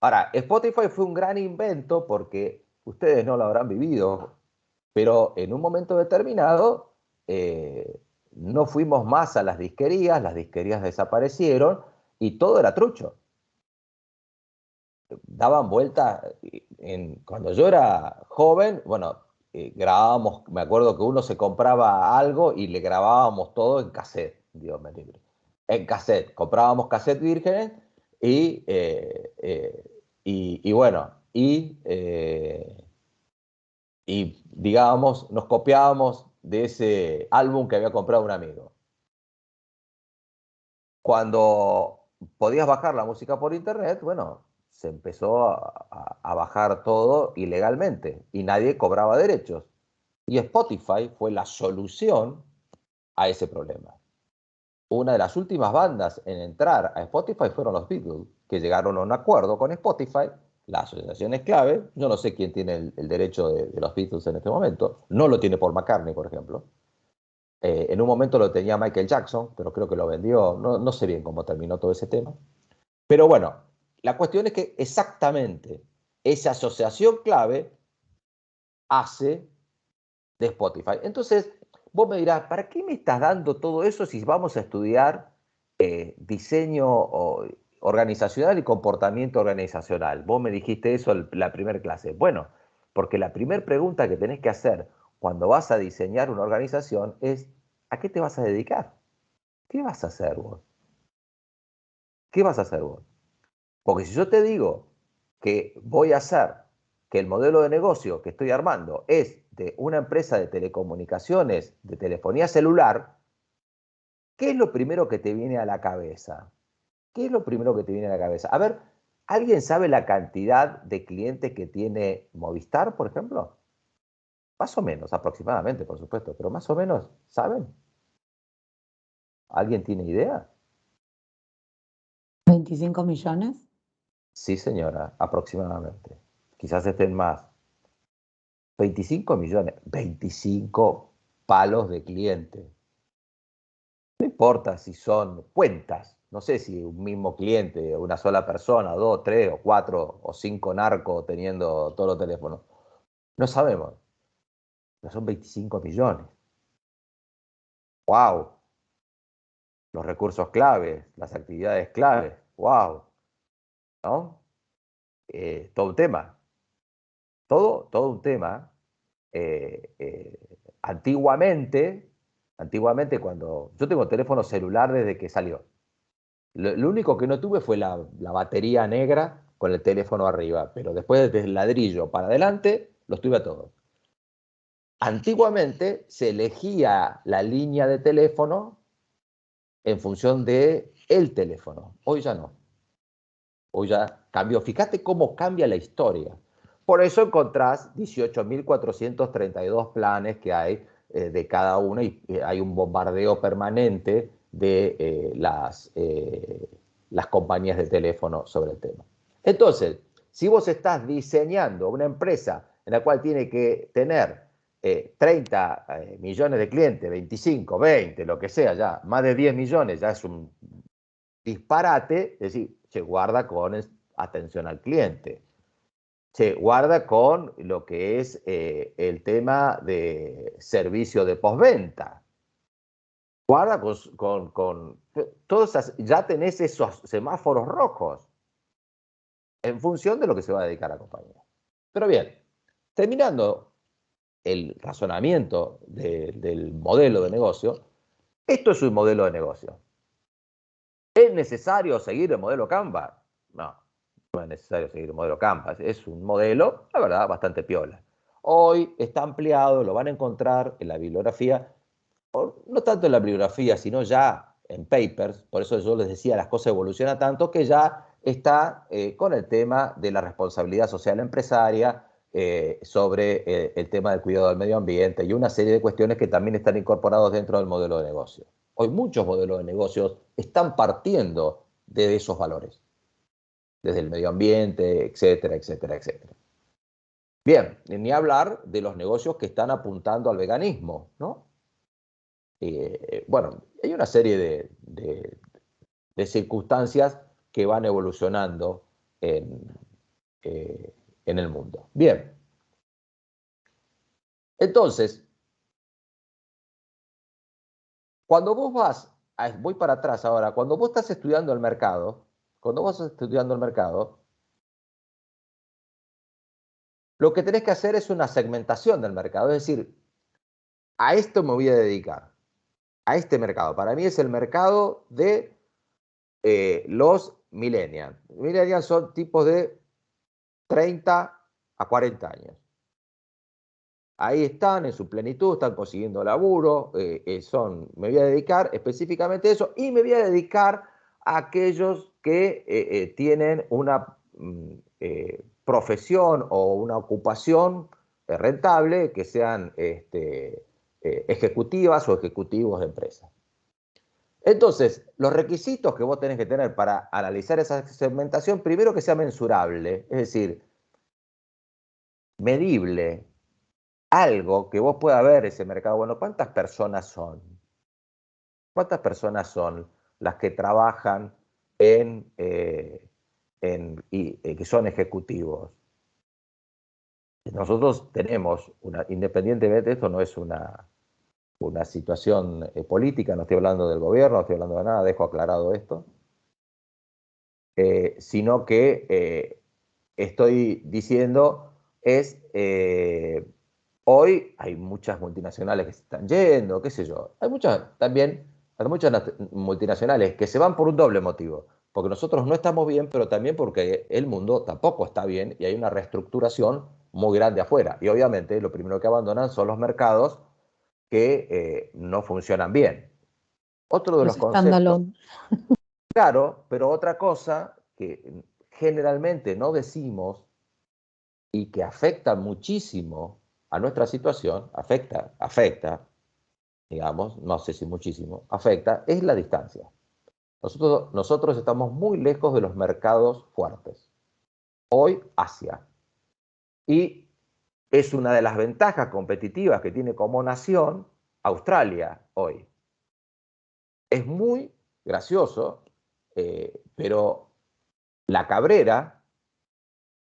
Speaker 1: Ahora, Spotify fue un gran invento porque ustedes no lo habrán vivido, pero en un momento determinado no fuimos más a las disquerías desaparecieron y todo era trucho. Daban vueltas, cuando yo era joven, bueno, grabábamos, me acuerdo que uno se compraba algo y le grabábamos todo en cassette, Dios me libre. En cassette, comprábamos cassette vírgenes y, bueno, y digamos, nos copiábamos de ese álbum que había comprado un amigo. Cuando podías bajar la música por internet, bueno, se empezó a bajar todo ilegalmente y nadie cobraba derechos. Y Spotify fue la solución a ese problema. Una de las últimas bandas en entrar a Spotify fueron los Beatles, que llegaron a un acuerdo con Spotify. La asociación es clave. Yo no sé quién tiene el derecho de los Beatles en este momento. No lo tiene Paul McCartney, por ejemplo. En un momento lo tenía Michael Jackson, pero creo que lo vendió. No sé bien cómo terminó todo ese tema. Pero bueno, la cuestión es que exactamente esa asociación clave hace de Spotify. Entonces, vos me dirás, ¿para qué me estás dando todo eso si vamos a estudiar diseño organizacional y comportamiento organizacional? Vos me dijiste eso en la primera clase. Bueno, porque la primera pregunta que tenés que hacer cuando vas a diseñar una organización es, ¿a qué te vas a dedicar? ¿Qué vas a hacer vos? ¿Qué vas a hacer vos? Porque si yo te digo que voy a hacer que el modelo de negocio que estoy armando es de una empresa de telecomunicaciones, de telefonía celular, ¿qué es lo primero que te viene a la cabeza? ¿Qué es lo primero que te viene a la cabeza? A ver, ¿alguien sabe la cantidad de clientes que tiene Movistar, por ejemplo? Más o menos, aproximadamente, por supuesto, pero más o menos, ¿saben? ¿Alguien tiene idea?
Speaker 3: 25 millones.
Speaker 1: Sí, señora, aproximadamente. Quizás estén más. 25 millones, 25 palos de clientes. No importa si son cuentas, no sé si un mismo cliente, una sola persona, dos, tres o cuatro o cinco narcos teniendo todos los teléfonos. No sabemos, pero son 25 millones. ¡Wow! Los recursos claves, las actividades claves. ¡Wow! ¿No? Todo un tema. Todo un tema. Eh, eh, antiguamente, cuando yo tengo teléfono celular desde que salió, lo único que no tuve fue la batería negra con el teléfono arriba, pero después desde el ladrillo para adelante los tuve a todos. Antiguamente se elegía la línea de teléfono en función de el teléfono. Hoy ya no. Hoy ya cambió. Fíjate cómo cambia la historia. Por eso encontrás 18.432 planes que hay de cada uno y hay un bombardeo permanente de las compañías de teléfono sobre el tema. Entonces, si vos estás diseñando una empresa en la cual tiene que tener 30 millones de clientes, 25, 20, lo que sea, ya más de 10 millones, ya es un disparate, es decir, se guarda con atención al cliente, se guarda con lo que es el tema de servicio de postventa, guarda con todas esas, ya tenés esos semáforos rojos en función de lo que se va a dedicar a la compañía. Pero bien, terminando el razonamiento del modelo de negocio, esto es un modelo de negocio. ¿Es necesario seguir el modelo Canva? No, no es necesario seguir el modelo Canva. Es un modelo, la verdad, bastante piola. Hoy está ampliado, lo van a encontrar en la bibliografía, no tanto en la bibliografía, sino ya en papers. Por eso yo les decía, las cosas evolucionan tanto que ya está con el tema de la responsabilidad social empresaria, sobre el tema del cuidado del medio ambiente y una serie de cuestiones que también están incorporados dentro del modelo de negocio. Hoy muchos modelos de negocios están partiendo de esos valores, desde el medio ambiente, etcétera, etcétera, etcétera. Bien, ni hablar de los negocios que están apuntando al veganismo, ¿no? Bueno, hay una serie de circunstancias que van evolucionando en el mundo. Bien, entonces, cuando vos voy para atrás ahora, cuando vos estás estudiando el mercado, lo que tenés que hacer es una segmentación del mercado, es decir, a esto me voy a dedicar, a este mercado. Para mí es el mercado de los millennials. Millennials son tipos de 30 a 40 años. Ahí están en su plenitud, están consiguiendo laburo, me voy a dedicar específicamente a eso y me voy a dedicar a aquellos que tienen una profesión o una ocupación rentable, que sean ejecutivas o ejecutivos de empresas. Entonces, los requisitos que vos tenés que tener para analizar esa segmentación, primero que sea mensurable, es decir, medible, algo que vos puedas ver ese mercado. Bueno, ¿cuántas personas son? ¿Cuántas personas son las que trabajan que son ejecutivos? Nosotros tenemos, independientemente, esto no es una situación política, no estoy hablando del gobierno, no estoy hablando de nada, dejo aclarado esto, sino que estoy diciendo hoy hay muchas multinacionales que se están yendo, qué sé yo. Hay muchas multinacionales que se van por un doble motivo. Porque nosotros no estamos bien, pero también porque el mundo tampoco está bien y hay una reestructuración muy grande afuera. Y obviamente lo primero que abandonan son los mercados que no funcionan bien. Otro de los conceptos, claro, pero otra cosa que generalmente no decimos y que afecta muchísimo a nuestra situación, afecta, digamos, no sé si muchísimo, afecta, es la distancia. Nosotros estamos muy lejos de los mercados fuertes. Hoy, Asia. Y es una de las ventajas competitivas que tiene como nación Australia hoy. Es muy gracioso, pero La Cabrera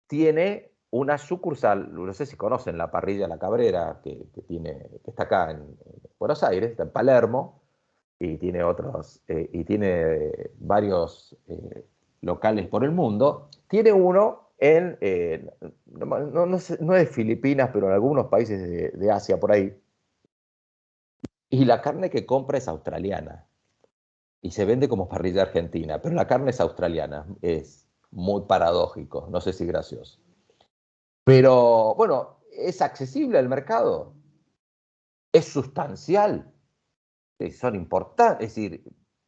Speaker 1: tiene una sucursal, no sé si conocen la parrilla La Cabrera, que está acá en Buenos Aires, está en Palermo, y tiene varios locales por el mundo. Tiene uno no es Filipinas, pero en algunos países de Asia por ahí. Y la carne que compra es australiana. Y se vende como parrilla argentina, pero la carne es australiana. Es muy paradójico, no sé si gracioso. Pero bueno, es accesible al mercado, es sustancial, son importantes, es decir,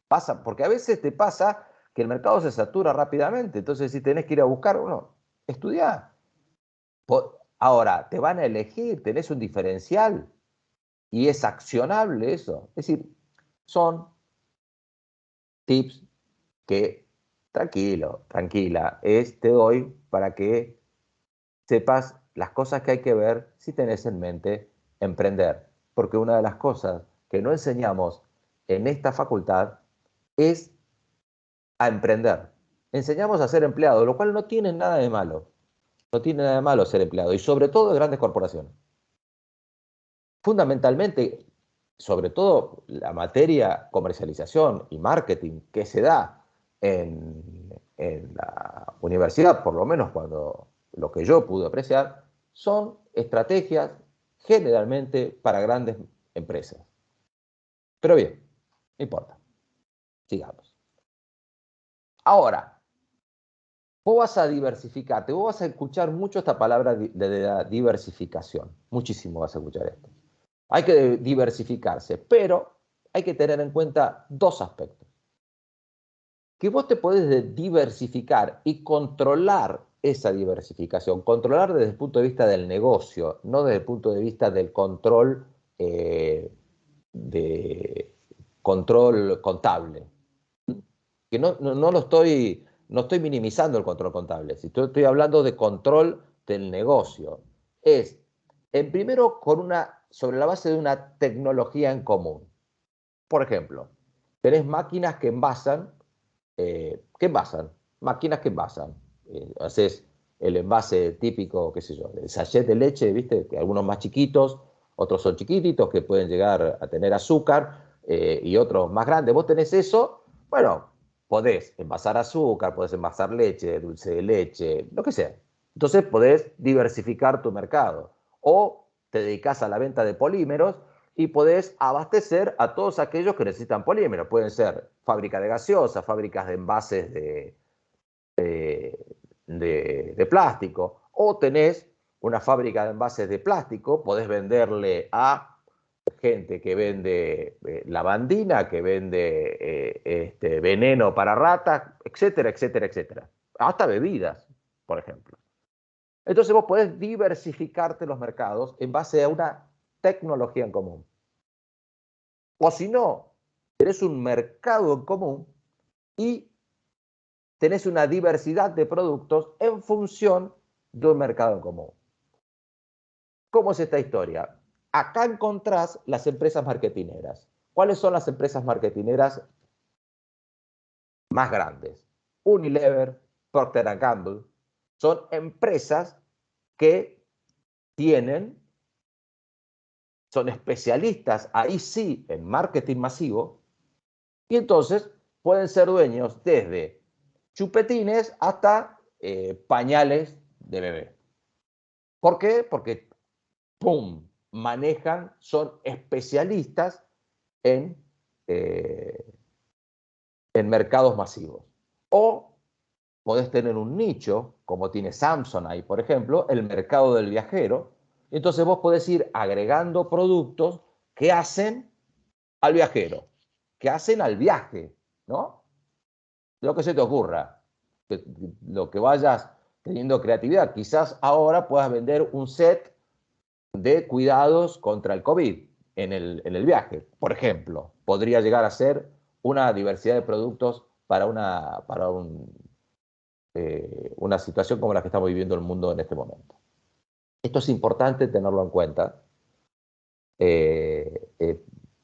Speaker 1: pasa, porque a veces te pasa que el mercado se satura rápidamente, entonces si tenés que ir a buscar, bueno, estudiá. Ahora, te van a elegir, tenés un diferencial y es accionable eso. Es decir, son tips que, tranquilo, tranquila, te doy para que sepas las cosas que hay que ver si tenés en mente emprender. Porque una de las cosas que no enseñamos en esta facultad es a emprender. Enseñamos a ser empleado, lo cual no tiene nada de malo. No tiene nada de malo ser empleado, y sobre todo de grandes corporaciones. Fundamentalmente, sobre todo la materia comercialización y marketing que se da en la universidad, por lo menos cuando lo que yo pude apreciar, son estrategias generalmente para grandes empresas. Pero bien, no importa, sigamos. Ahora, vos vas a diversificarte, vos vas a escuchar mucho esta palabra de la diversificación, muchísimo vas a escuchar esto. Hay que diversificarse, pero hay que tener en cuenta dos aspectos. Que vos te podés diversificar y controlar esa diversificación, controlar desde el punto de vista del negocio, no desde el punto de vista del control, de control contable. Que no estoy minimizando el control contable, si estoy hablando de control del negocio. Es, en primero, sobre la base de una tecnología en común. Por ejemplo, tenés máquinas que envasan. ¿Qué envasan? Máquinas que envasan. Haces el envase típico, qué sé yo, el sachet de leche, ¿viste? Que algunos más chiquitos, otros son chiquititos que pueden llegar a tener azúcar, y otros más grandes. Vos tenés eso, bueno, podés envasar azúcar, podés envasar leche, dulce de leche, lo que sea. Entonces podés diversificar tu mercado. O te dedicás a la venta de polímeros y podés abastecer a todos aquellos que necesitan polímeros. Pueden ser fábricas de gaseosa, fábricas de envases de plástico, o tenés una fábrica de envases de plástico, podés venderle a gente que vende lavandina, que vende veneno para ratas, etcétera, etcétera, etcétera. Hasta bebidas, por ejemplo. Entonces vos podés diversificarte los mercados en base a una tecnología en común. O si no, tenés un mercado en común y tenés una diversidad de productos en función de un mercado en común. ¿Cómo es esta historia? Acá encontrás las empresas marketineras. ¿Cuáles son las empresas marketineras más grandes? Unilever, Procter & Gamble. Son empresas que son especialistas, ahí sí, en marketing masivo, y entonces pueden ser dueños desde chupetines hasta pañales de bebé. ¿Por qué? Porque, ¡pum!, son especialistas en mercados masivos. O podés tener un nicho, como tiene Samsung ahí, por ejemplo, el mercado del viajero. Entonces vos podés ir agregando productos que hacen al viajero, que hacen al viaje, ¿no? Lo que se te ocurra, lo que vayas teniendo creatividad. Quizás ahora puedas vender un set de cuidados contra el COVID en el viaje. Por ejemplo, podría llegar a ser una diversidad de productos para una situación como la que estamos viviendo el mundo en este momento. Esto es importante tenerlo en cuenta,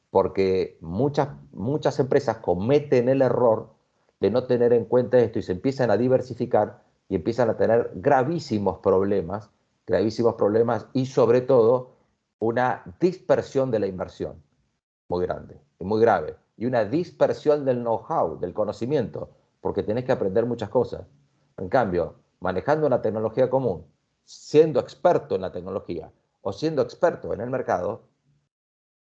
Speaker 1: porque muchas empresas cometen el error de no tener en cuenta esto y se empiezan a diversificar y empiezan a tener gravísimos problemas y sobre todo una dispersión de la inversión muy grande y muy grave, y una dispersión del know-how, del conocimiento, porque tenés que aprender muchas cosas. En cambio, manejando una tecnología común, siendo experto en la tecnología o siendo experto en el mercado,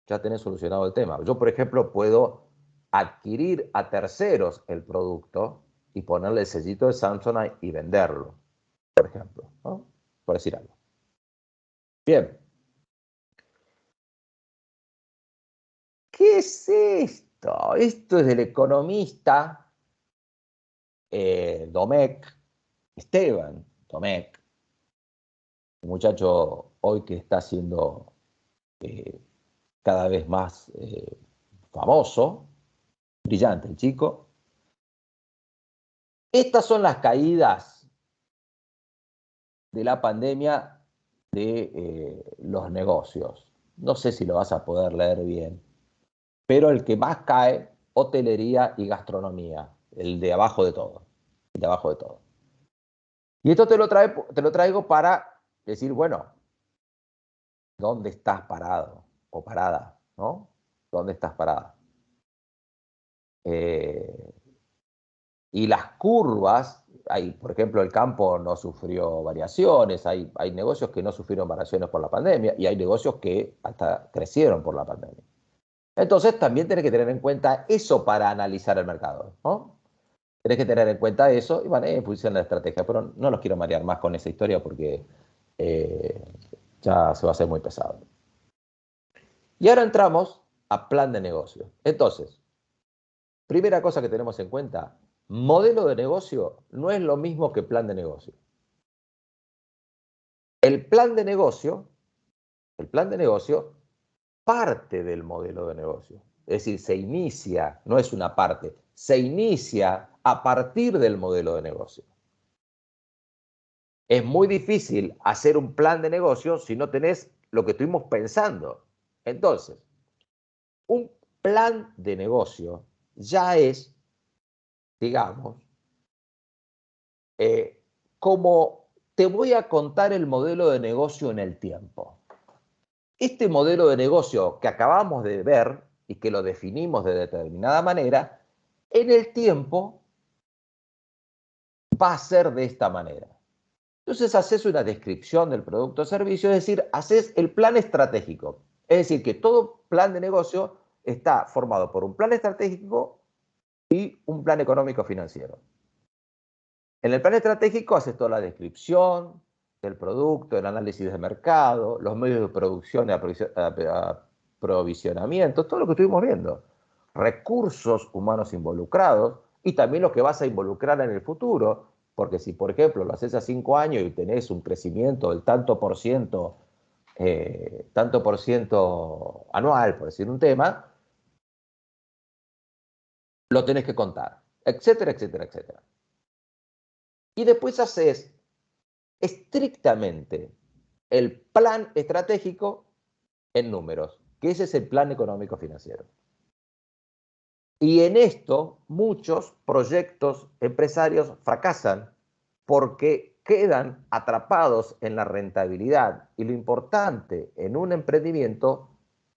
Speaker 1: ya tenés solucionado el tema. Yo, por ejemplo, puedo adquirir a terceros el producto y ponerle el sellito de Samsonite y venderlo, por ejemplo, ¿no? Por decir algo. Bien. ¿Qué es esto? Esto es del economista Esteban Domecq, un muchacho hoy que está siendo cada vez más famoso, brillante el chico, Estas son las caídas de la pandemia de los negocios. No sé si lo vas a poder leer bien, pero el que más cae, hotelería y gastronomía, el de abajo de todo, el de abajo de todo. Y esto te lo traigo para decir, bueno, ¿dónde estás parado o parada? ¿No? ¿Dónde estás parada? Y las curvas, por ejemplo, el campo no sufrió variaciones, hay negocios que no sufrieron variaciones por la pandemia y hay negocios que hasta crecieron por la pandemia. Entonces también tenés que tener en cuenta eso para analizar el mercado, ¿no? Tenés que tener en cuenta eso y van en función de la estrategia, pero no los quiero marear más con esa historia porque ya se va a hacer muy pesado. Y ahora entramos a plan de negocio. Entonces, primera cosa que tenemos en cuenta, modelo de negocio no es lo mismo que plan de negocio. El plan de negocio parte del modelo de negocio. Es decir, se inicia, no es una parte, se inicia a partir del modelo de negocio. Es muy difícil hacer un plan de negocio si no tenés lo que estuvimos pensando. Entonces, un plan de negocio ya es, digamos, como te voy a contar el modelo de negocio en el tiempo. Este modelo de negocio que acabamos de ver y que lo definimos de determinada manera, en el tiempo va a ser de esta manera. Entonces haces una descripción del producto o servicio, es decir, haces el plan estratégico. Es decir, que todo plan de negocio está formado por un plan estratégico y un plan económico financiero. En el plan estratégico haces toda la descripción del producto, el análisis de mercado, los medios de producción y aprovisionamiento, todo lo que estuvimos viendo. Recursos humanos involucrados y también los que vas a involucrar en el futuro, porque si, por ejemplo, lo haces a 5 años y tenés un crecimiento del tanto por ciento anual, por decir un tema, lo tenés que contar, etcétera, etcétera, etcétera. Y después haces estrictamente el plan estratégico en números, que ese es el plan económico financiero. Y en esto muchos proyectos empresarios fracasan porque quedan atrapados en la rentabilidad. Y lo importante en un emprendimiento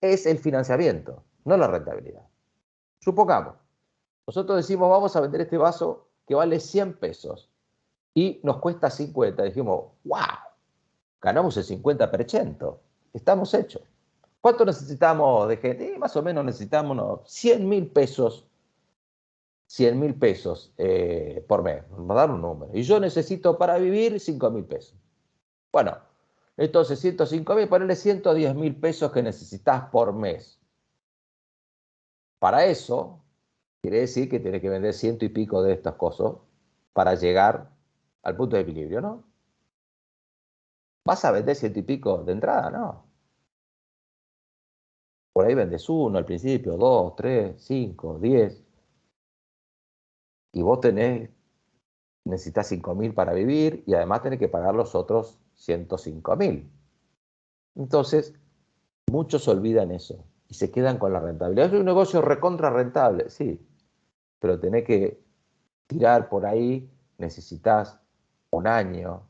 Speaker 1: es el financiamiento, no la rentabilidad. Supongamos, nosotros decimos vamos a vender este vaso que vale 100 pesos y nos cuesta 50. Dijimos, wow, ganamos el 50%, estamos hechos. ¿Cuánto necesitamos de gente? Más o menos necesitamos unos 100.000 pesos, 100.000 pesos por mes, vamos a dar un número. Y yo necesito para vivir 5.000 pesos. Bueno, entonces 105.000, ponele 110.000 pesos que necesitas por mes. Para eso, quiere decir que tienes que vender 100 y pico de estas cosas para llegar al punto de equilibrio, ¿no? ¿Vas a vender 100 y pico de entrada? No. Por ahí vendes uno al principio, 2, 3, 5, 10. Y vos necesitas 5.000 para vivir y además tenés que pagar los otros 105.000. Entonces, muchos olvidan eso y se quedan con la rentabilidad. Es un negocio recontra rentable, sí, pero tenés que tirar por ahí, necesitas un año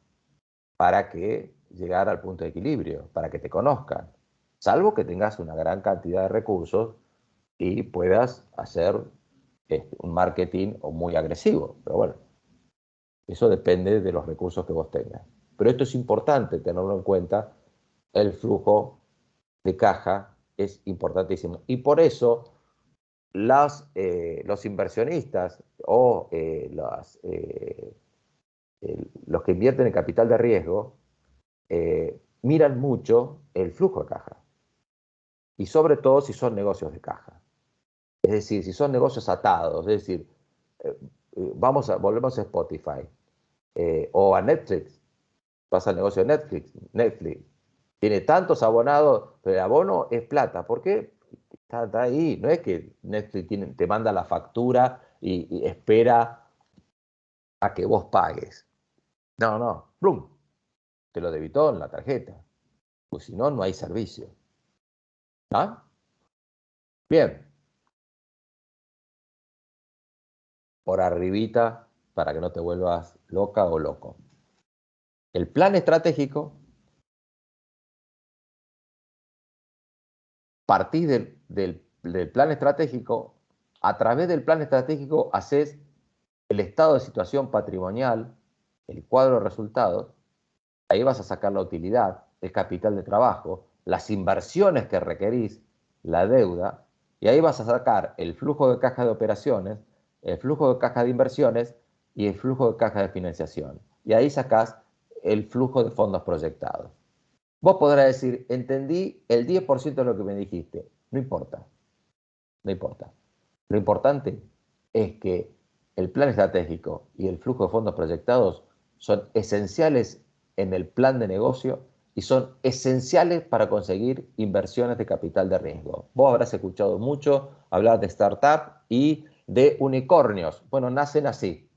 Speaker 1: para que llegar al punto de equilibrio, para que te conozcan, salvo que tengas una gran cantidad de recursos y puedas hacer un marketing muy agresivo. Pero bueno, eso depende de los recursos que vos tengas. Pero esto es importante tenerlo en cuenta, el flujo de caja es importantísimo. Y por eso los inversionistas o los que invierten en capital de riesgo miran mucho el flujo de caja. Y sobre todo si son negocios de caja. Es decir, si son negocios atados, es decir, volvemos a Spotify o a Netflix. Vas al negocio de Netflix tiene tantos abonados, pero el abono es plata. ¿Por qué? Está ahí. No es que Netflix te manda la factura y espera a que vos pagues. No, no, ¡plum! Te lo debitó en la tarjeta. Pues si no, no hay servicio. ¿Ah? Bien. Por arribita, para que no te vuelvas loca o loco. El plan estratégico, partís del plan estratégico, a través del plan estratégico haces el estado de situación patrimonial, el cuadro de resultados, ahí vas a sacar la utilidad, el capital de trabajo, las inversiones que requerís, la deuda, y ahí vas a sacar el flujo de caja de operaciones, el flujo de caja de inversiones y el flujo de caja de financiación. Y ahí sacás el flujo de fondos proyectados. Vos podrás decir, entendí el 10% de lo que me dijiste. No importa, no importa. Lo importante es que el plan estratégico y el flujo de fondos proyectados son esenciales en el plan de negocio y son esenciales para conseguir inversiones de capital de riesgo. Vos habrás escuchado mucho hablar de startup y de unicornios. Bueno, nacen así,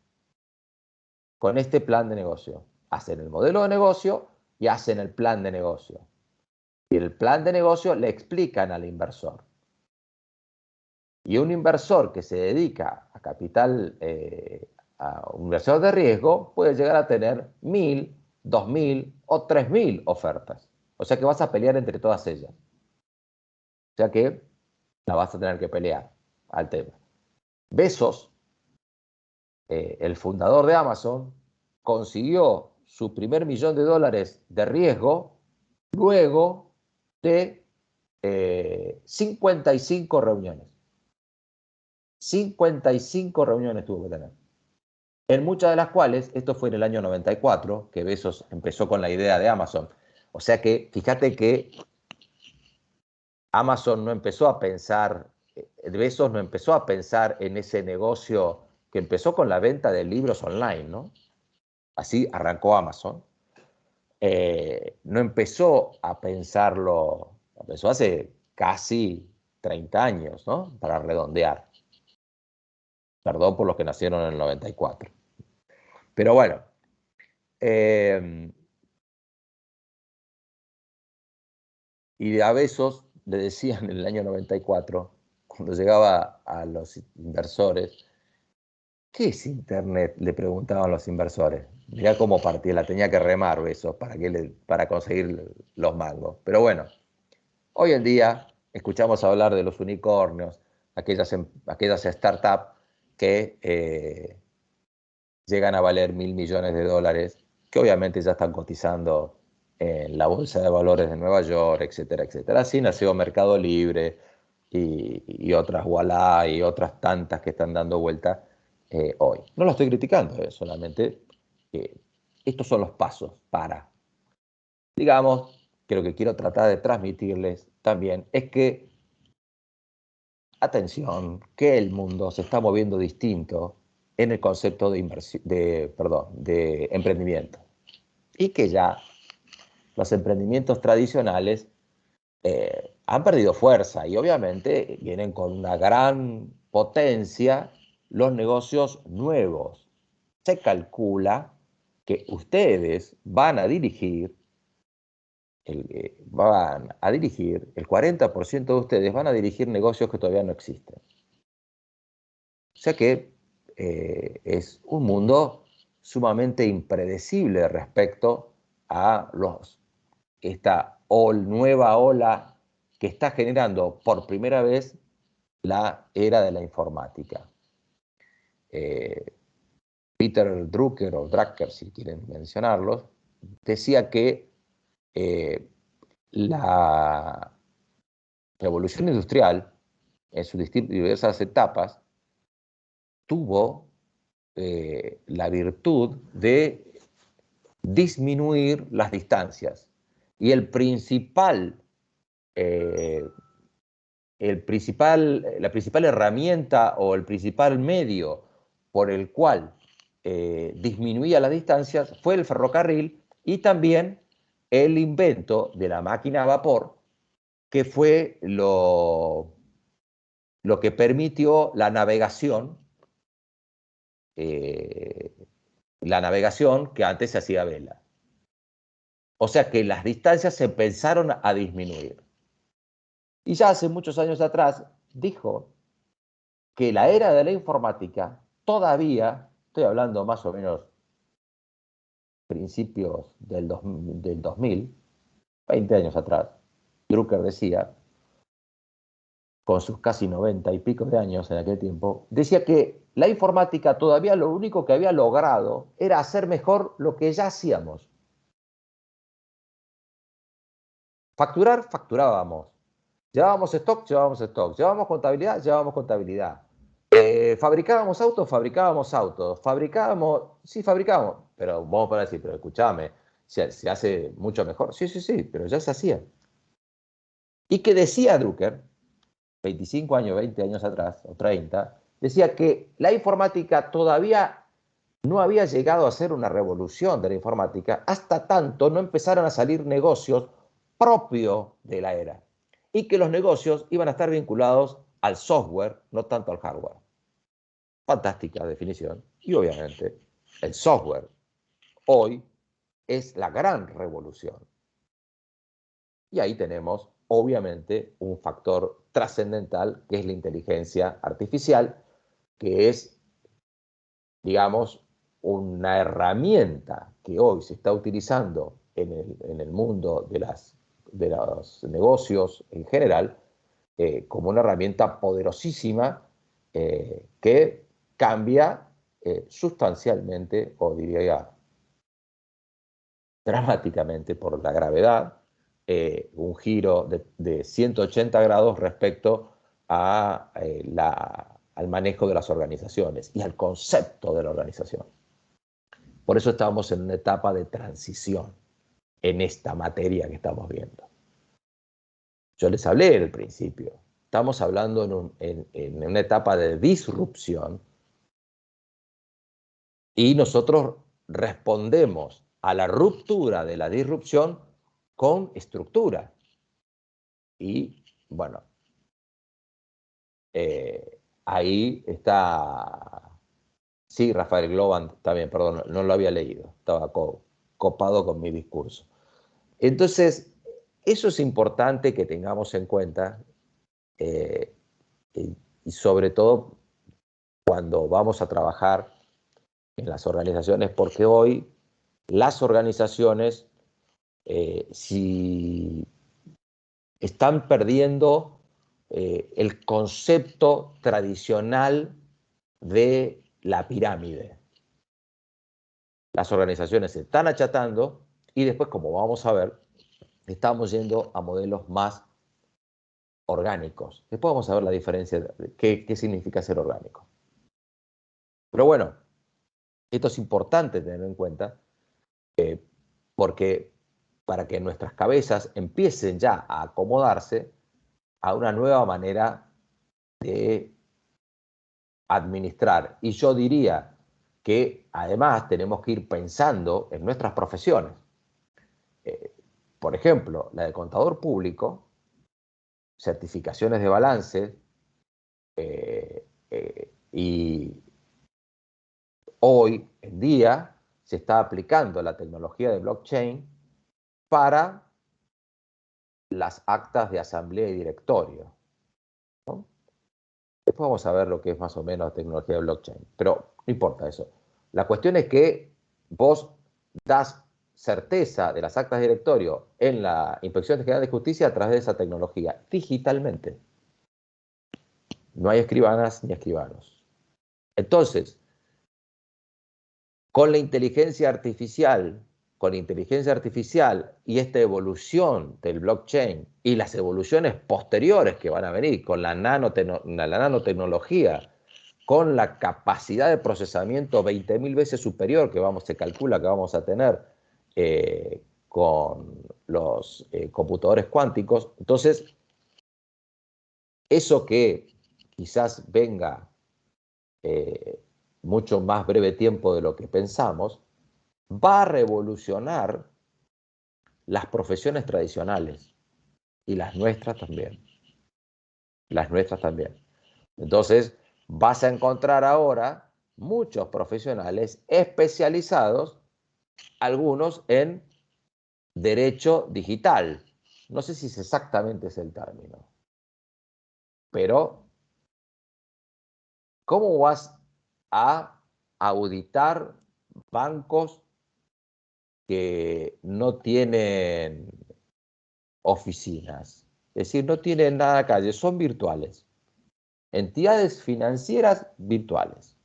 Speaker 1: con este plan de negocio. Hacen el modelo de negocio y hacen el plan de negocio. Y el plan de negocio le explican al inversor. Y un inversor que se dedica a capital, a un inversor de riesgo, puede llegar a tener 1.000, 2.000 o 3.000 ofertas. O sea que vas a pelear entre todas ellas. O sea que la vas a tener que pelear al tema. Bezos, el fundador de Amazon, consiguió su primer $1.000.000 de riesgo luego de 55 reuniones. 55 reuniones tuvo que tener. En muchas de las cuales, esto fue en el año 94, que Bezos empezó con la idea de Amazon. O sea que, fíjate que Amazon no empezó a pensar, Bezos no empezó a pensar en ese negocio que empezó con la venta de libros online, ¿no? Así arrancó Amazon. No empezó a pensarlo, empezó hace casi 30 años, ¿no? Para redondear. Perdón por los que nacieron en el 94. Pero bueno, y a Bezos le decían en el año 94, cuando llegaba a los inversores, ¿qué es Internet? Le preguntaban los inversores. Mirá cómo partía, la tenía que remar Bezos para conseguir los mangos. Pero bueno, hoy en día escuchamos hablar de los unicornios, aquellas startups que llegan a valer $1.000.000.000, que obviamente ya están cotizando en la Bolsa de Valores de Nueva York, etcétera, etcétera. Así nació Mercado Libre y otras Walla y otras tantas que están dando vuelta hoy. No lo estoy criticando, solamente estos son los pasos para, digamos, que lo que quiero tratar de transmitirles también es que, atención, que el mundo se está moviendo distinto en el concepto de emprendimiento. Y que ya los emprendimientos tradicionales han perdido fuerza y obviamente vienen con una gran potencia los negocios nuevos. Se calcula que ustedes van a dirigir, el 40% de ustedes van a dirigir negocios que todavía no existen. O sea que es un mundo sumamente impredecible respecto a esta nueva ola que está generando por primera vez la era de la informática. Peter Drucker, o Drucker si quieren mencionarlos, decía que la revolución industrial, en sus diversas etapas, tuvo la virtud de disminuir las distancias. Y la principal herramienta o el principal medio por el cual disminuía las distancias fue el ferrocarril y también el invento de la máquina a vapor, que fue lo que permitió la navegación la navegación que antes se hacía a vela. O sea que las distancias se empezaron a disminuir. Y ya hace muchos años atrás dijo que la era de la informática todavía, estoy hablando más o menos principios del 2000, 20 años atrás, Drucker decía, con sus casi 90 y pico de años en aquel tiempo, decía que la informática todavía lo único que había logrado era hacer mejor lo que ya hacíamos. Facturar, facturábamos. Llevábamos stock, llevábamos stock. Llevábamos contabilidad, llevábamos contabilidad. Fabricábamos autos, fabricábamos autos. Fabricábamos, sí, fabricábamos. Pero vamos a decir, pero escúchame, se hace mucho mejor. Sí, sí, sí, pero ya se hacía. Y que decía Drucker, 25 años, 20 años atrás, o 30, decía que la informática todavía no había llegado a ser una revolución de la informática hasta tanto no empezaran a salir negocios propios de la era y que los negocios iban a estar vinculados al software, no tanto al hardware. Fantástica definición. Y obviamente el software hoy es la gran revolución. Y ahí tenemos, obviamente, un factor trascendental que es la inteligencia artificial, que es, digamos, una herramienta que hoy se está utilizando en el mundo de los negocios en general, como una herramienta poderosísima que cambia sustancialmente, o diría dramáticamente por la gravedad, un giro de 180 grados respecto a, al manejo de las organizaciones y al concepto de la organización. Por eso estamos en una etapa de transición en esta materia que estamos viendo. Yo les hablé al principio, estamos hablando en una etapa de disrupción y nosotros respondemos a la ruptura de la disrupción con estructura. Y bueno, ahí está, sí, Rafael Globan también, perdón, no lo había leído, estaba copado con mi discurso. Entonces, eso es importante que tengamos en cuenta y sobre todo cuando vamos a trabajar en las organizaciones, porque hoy las organizaciones, si están perdiendo el concepto tradicional de la pirámide. Las organizaciones se están achatando y después, como vamos a ver, estamos yendo a modelos más orgánicos. Después vamos a ver la diferencia de qué significa ser orgánico. Pero bueno, esto es importante tener en cuenta porque para que nuestras cabezas empiecen ya a acomodarse a una nueva manera de administrar. Y yo diría que además tenemos que ir pensando en nuestras profesiones. Por ejemplo, la de contador público, certificaciones de balance y hoy en día se está aplicando la tecnología de blockchain para las actas de asamblea y directorio, ¿no? Después vamos a ver lo que es más o menos la tecnología de blockchain, pero no importa eso. La cuestión es que vos das certeza de las actas de directorio en la Inspección General de Justicia a través de esa tecnología, digitalmente. No hay escribanas ni escribanos. Entonces, con la inteligencia artificial y esta evolución del blockchain y las evoluciones posteriores que van a venir con la nanotecnología, con la capacidad de procesamiento 20.000 veces superior que se calcula que vamos a tener con los computadores cuánticos, entonces eso que quizás venga mucho más breve tiempo de lo que pensamos, va a revolucionar las profesiones tradicionales y las nuestras también. Las nuestras también. Entonces, vas a encontrar ahora muchos profesionales especializados, algunos en derecho digital. No sé si exactamente es el término, pero ¿cómo vas a auditar bancos que no tienen oficinas? Es decir, no tienen nada de calle, son virtuales. Entidades financieras virtuales.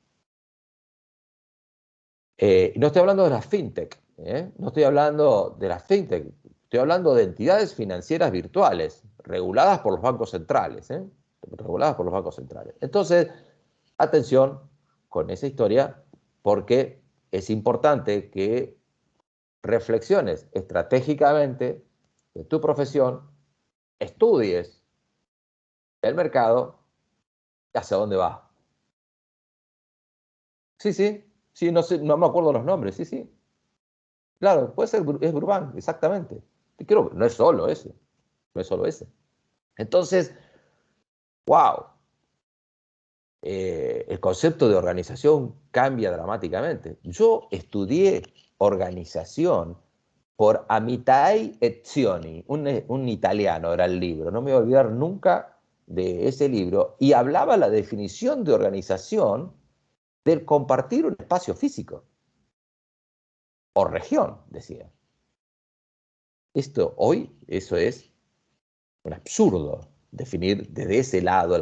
Speaker 1: No estoy hablando de las fintech, no estoy hablando de las fintech, estoy hablando de entidades financieras virtuales, reguladas por los bancos centrales, reguladas por los bancos centrales. Entonces, atención con esa historia, porque es importante que reflexiones estratégicamente de tu profesión, estudies el mercado y hacia dónde va. Sí, sí, sí, no sé, no me acuerdo los nombres, sí, sí. Claro, puede ser, es Burbank, exactamente. Creo que no es solo ese, no es solo ese. Entonces, wow, el concepto de organización cambia dramáticamente. Yo estudié organización por Amitai Etzioni, un italiano era el libro, no me voy a olvidar nunca de ese libro, y hablaba la definición de organización del compartir un espacio físico, o región, decía. Esto hoy, eso es un absurdo, definir desde ese lado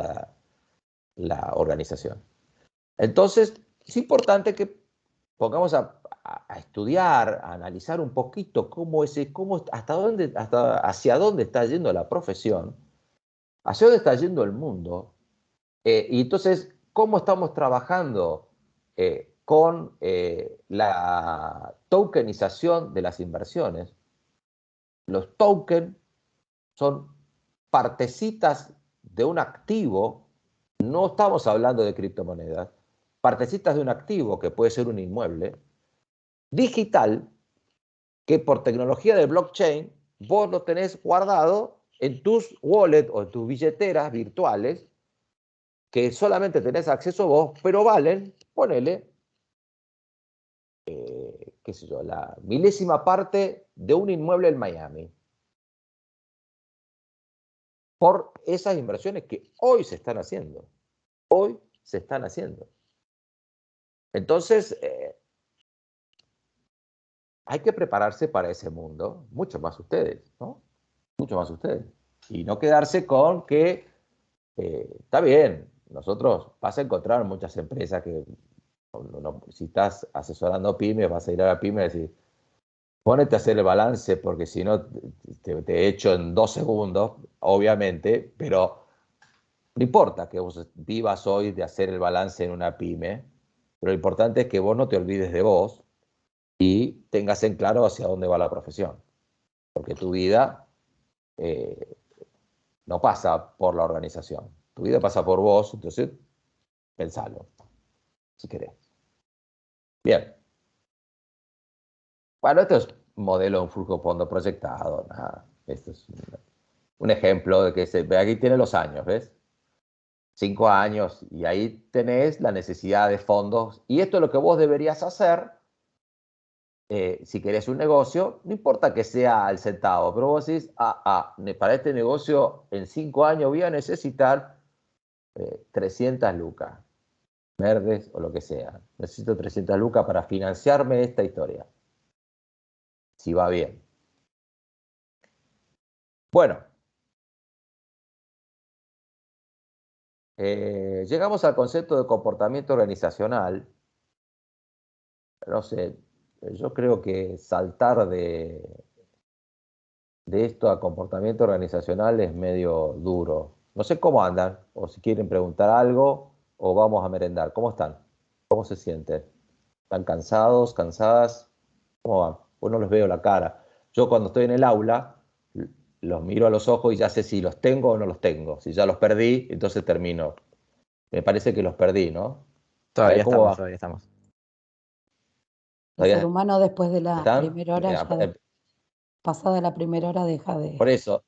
Speaker 1: la organización. Entonces, es importante que pongamos a estudiar, a analizar un poquito hacia dónde está yendo la profesión, hacia dónde está yendo el mundo, y entonces, cómo estamos trabajando con la tokenización de las inversiones. Los tokens son partecitas de un activo, no estamos hablando de criptomonedas, partecitas de un activo que puede ser un inmueble, digital, que por tecnología de blockchain vos lo tenés guardado en tus wallets o en tus billeteras virtuales, que solamente tenés acceso vos, pero valen, ponele, qué sé yo, la milésima parte de un inmueble en Miami. Por esas inversiones que hoy se están haciendo. Hoy se están haciendo. Entonces, hay que prepararse para ese mundo, mucho más ustedes, ¿no? Mucho más ustedes. Y no quedarse con que, está bien, nosotros vas a encontrar muchas empresas que, si estás asesorando pymes, vas a ir a la pyme y decir, ponete a hacer el balance porque si no te echo en 2 segundos, obviamente, pero no importa que vos vivas hoy de hacer el balance en una pyme, pero lo importante es que vos no te olvides de vos y tengas en claro hacia dónde va la profesión. Porque tu vida no pasa por la organización. Tu vida pasa por vos, entonces pensalo, si querés. Bien. Bueno, esto es un modelo de un flujo de fondo proyectado. Nada. Esto es un ejemplo de que aquí tiene los años, ¿ves? 5 años y ahí tenés la necesidad de fondos. Y esto es lo que vos deberías hacer si querés un negocio, no importa que sea al centavo, pero vos decís, para este negocio en 5 años voy a necesitar 300 lucas, verdes o lo que sea. Necesito 300 lucas para financiarme esta historia, si va bien. Bueno, llegamos al concepto de comportamiento organizacional. No sé, yo creo que saltar de esto a comportamiento organizacional es medio duro. No sé cómo andan, o si quieren preguntar algo, o vamos a merendar. ¿Cómo están? ¿Cómo se sienten? ¿Están cansados, cansadas? ¿Cómo van? Pues no les veo la cara. Yo cuando estoy en el aula, los miro a los ojos y ya sé si los tengo o no los tengo. Si ya los perdí, entonces termino. Me parece que los perdí, ¿no? ¿Cómo va?
Speaker 4: Todavía estamos.
Speaker 3: El ser
Speaker 1: ¿Todavía
Speaker 3: humano después de la
Speaker 1: están?
Speaker 3: primera hora, pasada la primera hora, deja
Speaker 1: Por
Speaker 3: de...
Speaker 1: eso,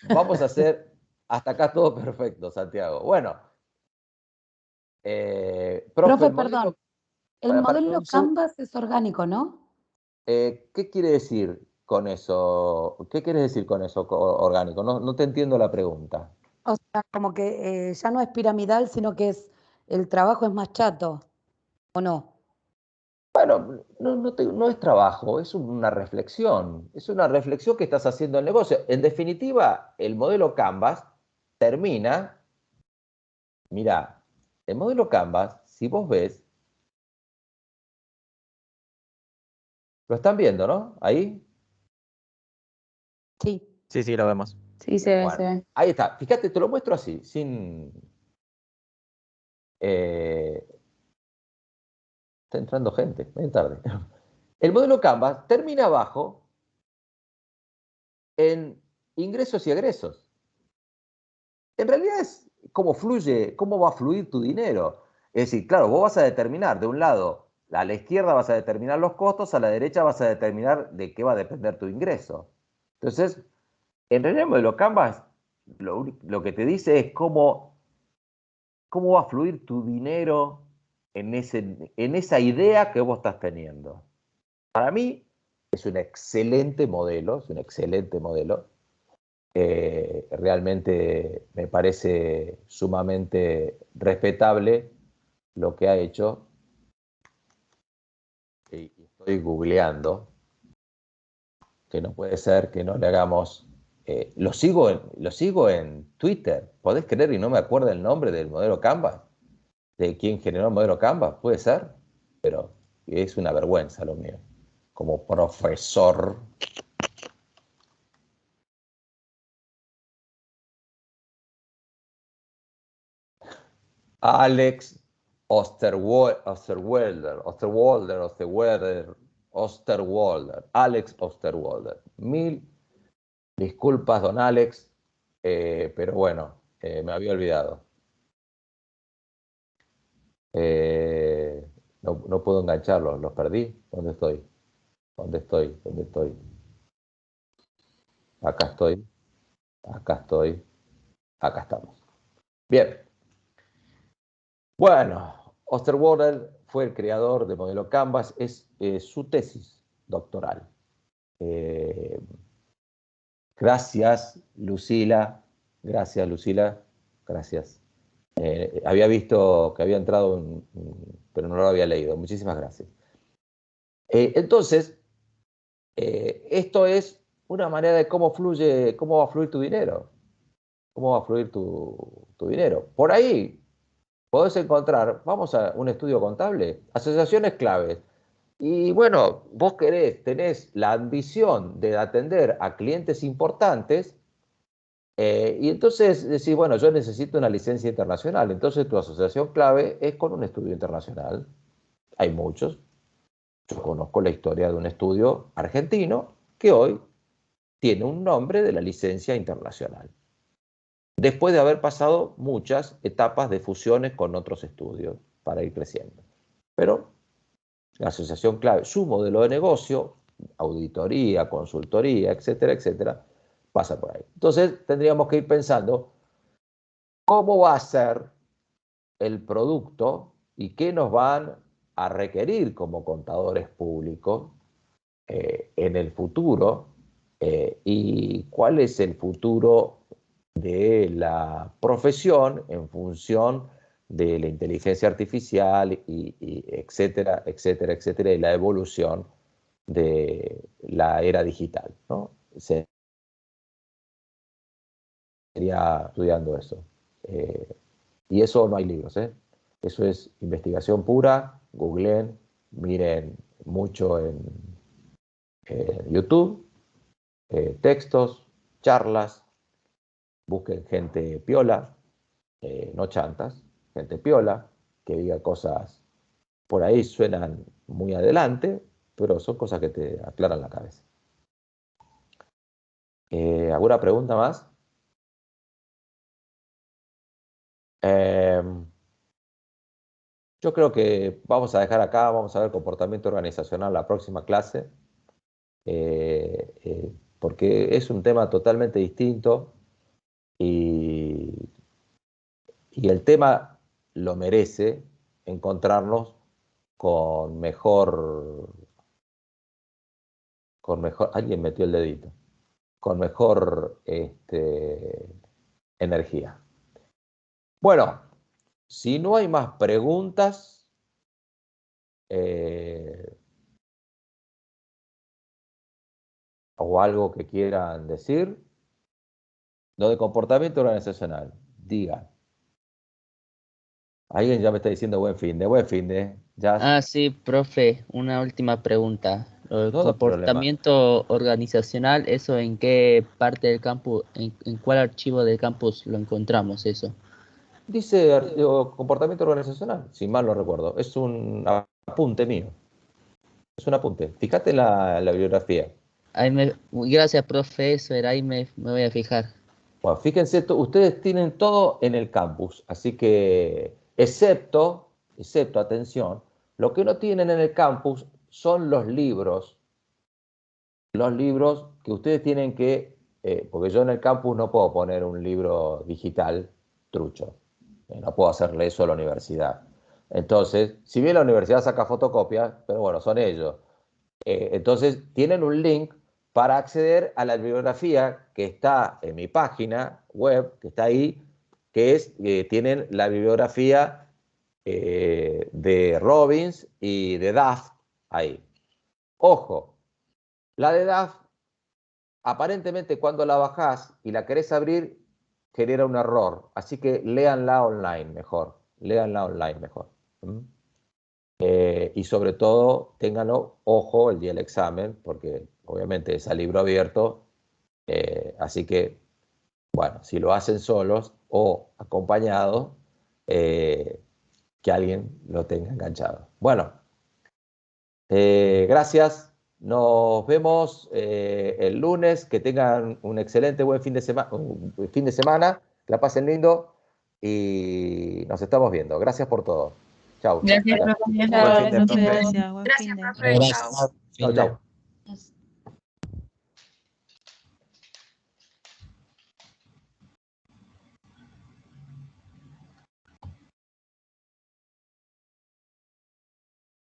Speaker 1: vamos a hacer hasta acá todo perfecto, Santiago. Bueno, Profe,
Speaker 3: Profe,
Speaker 1: el modelo,
Speaker 3: perdón, el modelo
Speaker 1: un seg-
Speaker 3: Canvas es orgánico, ¿no?
Speaker 1: ¿qué quiere decir con eso? ¿Qué quieres decir con eso, orgánico? No, no te entiendo la pregunta.
Speaker 3: O sea, como que ya no es piramidal, sino que el trabajo es más chato, ¿o no?
Speaker 1: Bueno, no es trabajo, es una reflexión que estás haciendo en el negocio. En definitiva, el modelo Canvas termina, mira, el modelo Canvas, si vos ves, lo están viendo, ¿no? Ahí,
Speaker 3: Sí.
Speaker 4: Sí, sí, lo vemos.
Speaker 2: Sí, se ve, se
Speaker 1: bueno,
Speaker 2: ve.
Speaker 1: ahí está. Fíjate, te lo muestro así, sin... eh, está entrando gente, bien tarde. El modelo Canvas termina abajo en ingresos y egresos. En realidad es cómo fluye, cómo va a fluir tu dinero. Es decir, claro, vos vas a determinar de un lado, a la izquierda vas a determinar los costos, a la derecha vas a determinar de qué va a depender tu ingreso. Entonces, en realidad el modelo Canvas lo que te dice es cómo va a fluir tu dinero en esa idea que vos estás teniendo. Para mí es un excelente modelo, es un excelente modelo. Realmente me parece sumamente respetable lo que ha hecho. Y estoy googleando, que no puede ser que no le hagamos... lo sigo en Twitter, ¿podés creer? Y no me acuerdo el nombre del modelo Canvas, de quién generó el modelo Canvas, puede ser, pero es una vergüenza lo mío, como profesor. Alex Alex Osterwalder. Mil disculpas, don Alex, pero bueno, me había olvidado. No puedo engancharlos, los perdí. ¿Dónde estoy? ¿Dónde estoy? ¿Dónde estoy? Acá estoy, acá estoy, acá estamos. Bien, bueno, Osterwalder fue el creador del modelo Canvas, es su tesis doctoral. Eh, gracias, Lucila. Gracias, Lucila. Gracias. Había visto que había entrado, pero no lo había leído. Muchísimas gracias. Entonces, esto es una manera de cómo fluye, cómo va a fluir tu dinero. Cómo va a fluir tu dinero. Por ahí podés encontrar, vamos a un estudio contable, asociaciones claves. Y bueno, vos tenés la ambición de atender a clientes importantes y entonces decís, bueno, yo necesito una licencia internacional. Entonces tu asociación clave es con un estudio internacional. Hay muchos. Yo conozco la historia de un estudio argentino que hoy tiene un nombre de la licencia internacional, después de haber pasado muchas etapas de fusiones con otros estudios para ir creciendo. Pero la asociación clave, su modelo de negocio, auditoría, consultoría, etcétera, etcétera, pasa por ahí. Entonces tendríamos que ir pensando cómo va a ser el producto y qué nos van a requerir como contadores públicos en el futuro y cuál es el futuro de la profesión en función de la inteligencia artificial y etcétera, etcétera, etcétera, y la evolución de la era digital, ¿no? Sería estudiando eso. Y eso no hay libros, ¿eh? Eso es investigación pura, googleen, miren mucho en YouTube, textos, charlas, busquen gente piola, no chantas, gente piola, que diga cosas por ahí suenan muy adelante, pero son cosas que te aclaran la cabeza. ¿Alguna pregunta más? Yo creo que vamos a dejar acá, vamos a ver comportamiento organizacional la próxima clase, porque es un tema totalmente distinto y el tema lo merece encontrarnos con mejor, alguien metió el dedito, con mejor energía. Bueno, si no hay más preguntas, o algo que quieran decir, lo de comportamiento organizacional, digan. Alguien ya me está diciendo buen fin de, ya.
Speaker 4: Sí, profe, una última pregunta. Lo del
Speaker 1: No, no hay problema.
Speaker 4: comportamiento organizacional, ¿eso en qué parte del campus, en cuál archivo del campus lo encontramos eso?
Speaker 1: Dice comportamiento organizacional, si mal no recuerdo. Es un apunte mío. Es un apunte. Fíjate en la bibliografía.
Speaker 4: Gracias, profe, eso era, ahí me voy a fijar.
Speaker 1: Bueno, fíjense, ustedes tienen todo en el campus, así que, excepto, atención, lo que no tienen en el campus son los libros que ustedes tienen que, porque yo en el campus no puedo poner un libro digital trucho, no puedo hacerle eso a la universidad. Entonces, si bien la universidad saca fotocopias, pero bueno, son ellos. Entonces, tienen un link para acceder a la bibliografía que está en mi página web, que está ahí, que es, tienen la bibliografía de Robbins y de Duff ahí. Ojo, la de Duff, aparentemente cuando la bajás y la querés abrir, genera un error. Así que léanla online mejor. ¿Mm? Y sobre todo, ténganlo, ojo, el día del examen, porque obviamente es a libro abierto. Así que, bueno, si lo hacen solos o acompañados, que alguien lo tenga enganchado. Bueno, gracias. Nos vemos el lunes. Que tengan un excelente buen fin de semana. Que la pasen lindo y nos estamos viendo. Gracias por todo. Chau.
Speaker 5: Gracias, profe.
Speaker 2: Gracias,
Speaker 5: Chao.
Speaker 2: gracias, buen fin de.
Speaker 5: Gracias, profe. Chao.
Speaker 1: Chau, chau.